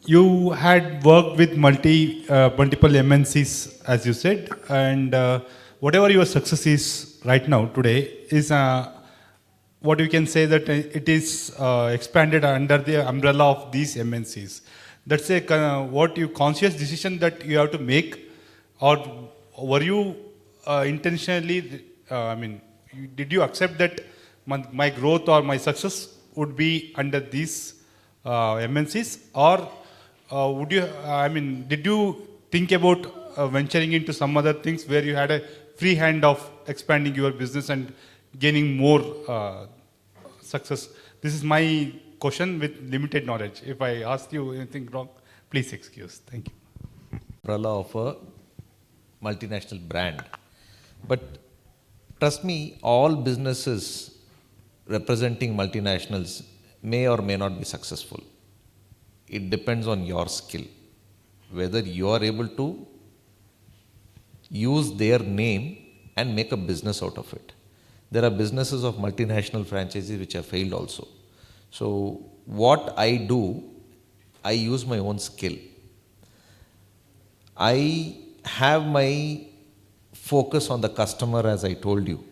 You had worked with multiple MNCs, as you said, and whatever your success is right now today is what you can say that it is expanded under the umbrella of these MNCs. That's a what you conscious decision that you have to make, or were you intentionally? Did you accept that my growth or my success would be under these MNCs, or would you, did you think about venturing into some other things where you had a free hand of expanding your business and gaining more success? This is my question with limited knowledge. If I ask you anything wrong, please excuse. Thank you. Umbrella of a multinational brand. But trust me, all businesses representing multinationals may or may not be successful. It depends on your skill, whether you are able to use their name and make a business out of it. There are businesses of multinational franchises which have failed also. So what I do, I use my own skill. I have my focus on the customer, as I told you,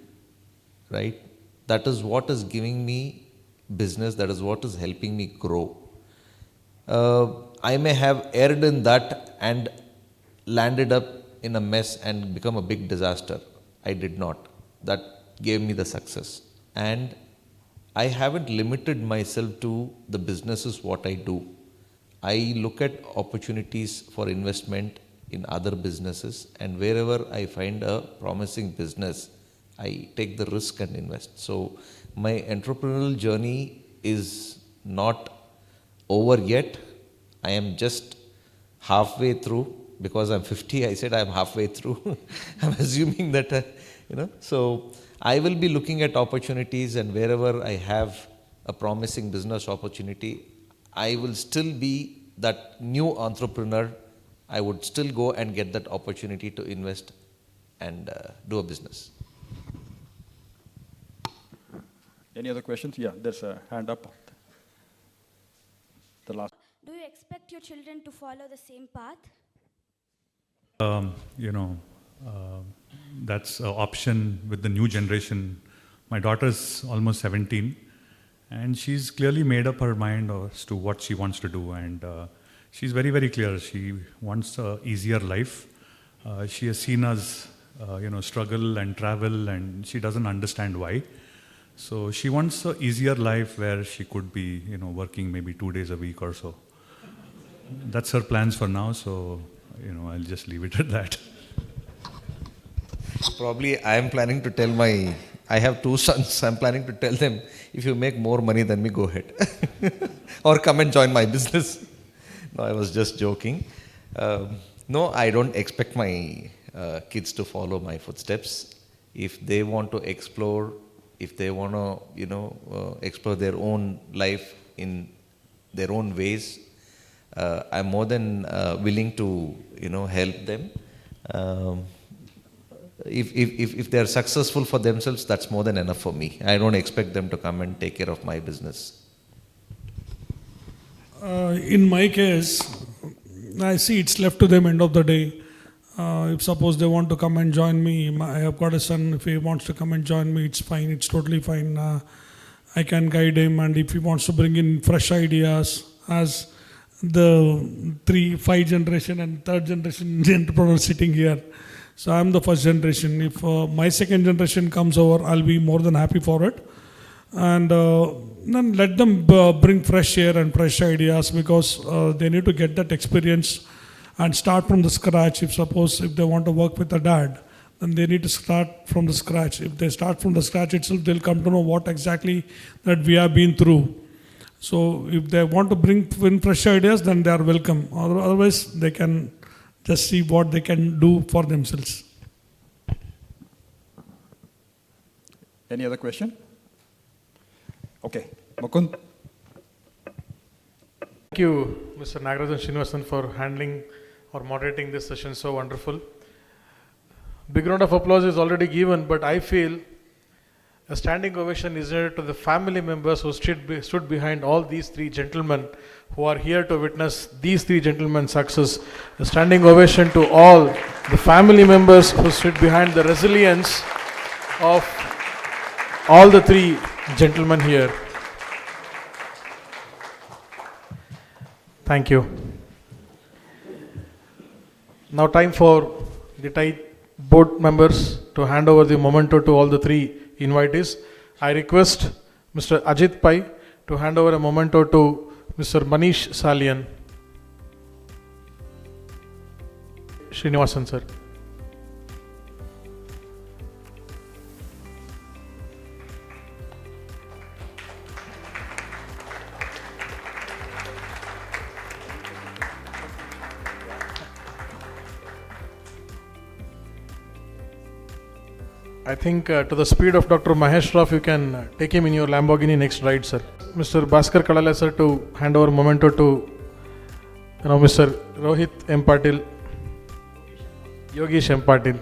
right? That is what is giving me business, that is what is helping me grow. I may have erred in that and landed up in a mess and become a big disaster. I did not. That gave me the success. And I haven't limited myself to the businesses what I do. I look at opportunities for investment in other businesses, and wherever I find a promising business, I take the risk and invest. So my entrepreneurial journey is not over yet. I am just halfway through. Because I'm 50, I said I'm halfway through. I'm assuming that, So I will be looking at opportunities, and wherever I have a promising business opportunity, I will still be that new entrepreneur. I would still go and get that opportunity to invest and do a business. Any other questions? Yeah, there's a hand up. The last. Do you expect your children to follow the same path? That's an option with the new generation. My daughter's almost 17, and she's clearly made up her mind as to what she wants to do, and she's very, very clear. She wants an easier life. She has seen us, struggle and travel, and she doesn't understand why. So she wants an easier life where she could be, working maybe 2 days a week or so. That's her plans for now, so I'll just leave it at that. Probably I am planning to tell I have 2 sons, I'm planning to tell them, if you make more money than me, go ahead. Or come and join my business. No, I was just joking. No, I don't expect my kids to follow my footsteps. If they want to explore, if they want to, explore their own life in their own ways, I'm more than willing to, help them. If they're successful for themselves, that's more than enough for me. I don't expect them to come and take care of my business. In my case, I see it's left to them end of the day. If suppose they want to come and join me, I have got a son, if he wants to come and join me, it's fine, it's totally fine. I can guide him, and if he wants to bring in fresh ideas, as the 5 generation and 3rd generation entrepreneurs sitting here. So I'm the 1st generation. If my 2nd generation comes over, I'll be more than happy for it. And then let them bring fresh air and fresh ideas, because they need to get that experience and start from the scratch. If they want to work with a dad, then they need to start from the scratch. If they start from the scratch itself, they'll come to know what exactly that we have been through. So if they want to bring in fresh ideas, then they are welcome. Otherwise, they can just see what they can do for themselves. Any other question? Okay, Mukund. Thank you, Mr. Nagarajan Sreenivasan, for handling or moderating this session so wonderful. Big round of applause is already given, but I feel a standing ovation is needed to the family members who stood behind all these 3 gentlemen who are here to witness these 3 gentlemen's success. A standing ovation to all the family members who stood behind the resilience of all the 3 gentlemen here. Thank you. Now time for the TiE board members to hand over the memento to all the 3 invitees. I request Mr. Ajit Pai to hand over a memento to Mr. Manish Salian. Sreenivasan sir. I think to the speed of Dr. Mahesh Raff, you can take him in your Lamborghini next ride, sir. Mr. Bhaskar Kadale sir to hand over memento to Mr. Rohit M. Patil, Yogish M. Patil.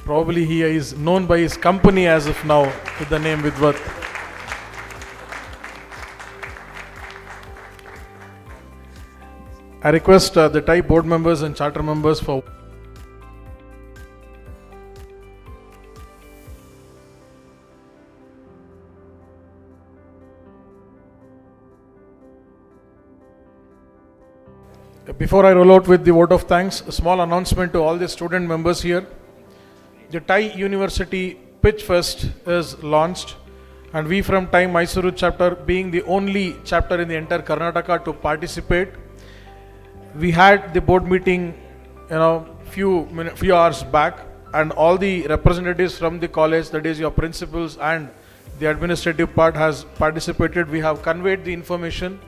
Probably he is known by his company as of now with the name Vidwath. I request the TiE board members and charter members for Before I roll out with the vote of thanks, a small announcement to all the student members here. The TiE University Pitch Fest is launched, and we from TiE Mysuru chapter, being the only chapter in the entire Karnataka to participate, we had the board meeting, few hours back, and all the representatives from the college, that is your principals and the administrative part, has participated. We have conveyed the information,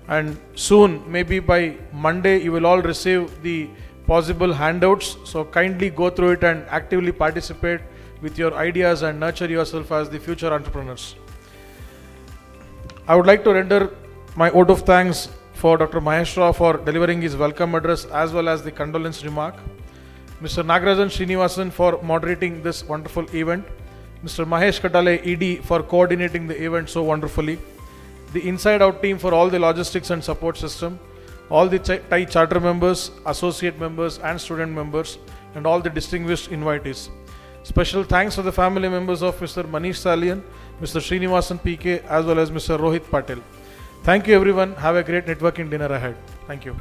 and soon, maybe by Monday, you will all receive the possible handouts. So kindly go through it and actively participate with your ideas and nurture yourself as the future entrepreneurs. I would like to render my vote of thanks for Dr. Mahesh Rao for delivering his welcome address as well as the condolence remark. Mr. Nagarajan Sreenivasan for moderating this wonderful event. Mr. Mahesh Kadale, ED, for coordinating the event so wonderfully. The inside out team for all the logistics and support system, all the TiE charter members, associate members and student members, and all the distinguished invitees. Special thanks to the family members of Mr. Manish Salian, Mr. Sreenivasan PK, as well as Mr. Rohit Patil. Thank you everyone. Have a great networking dinner ahead. Thank you.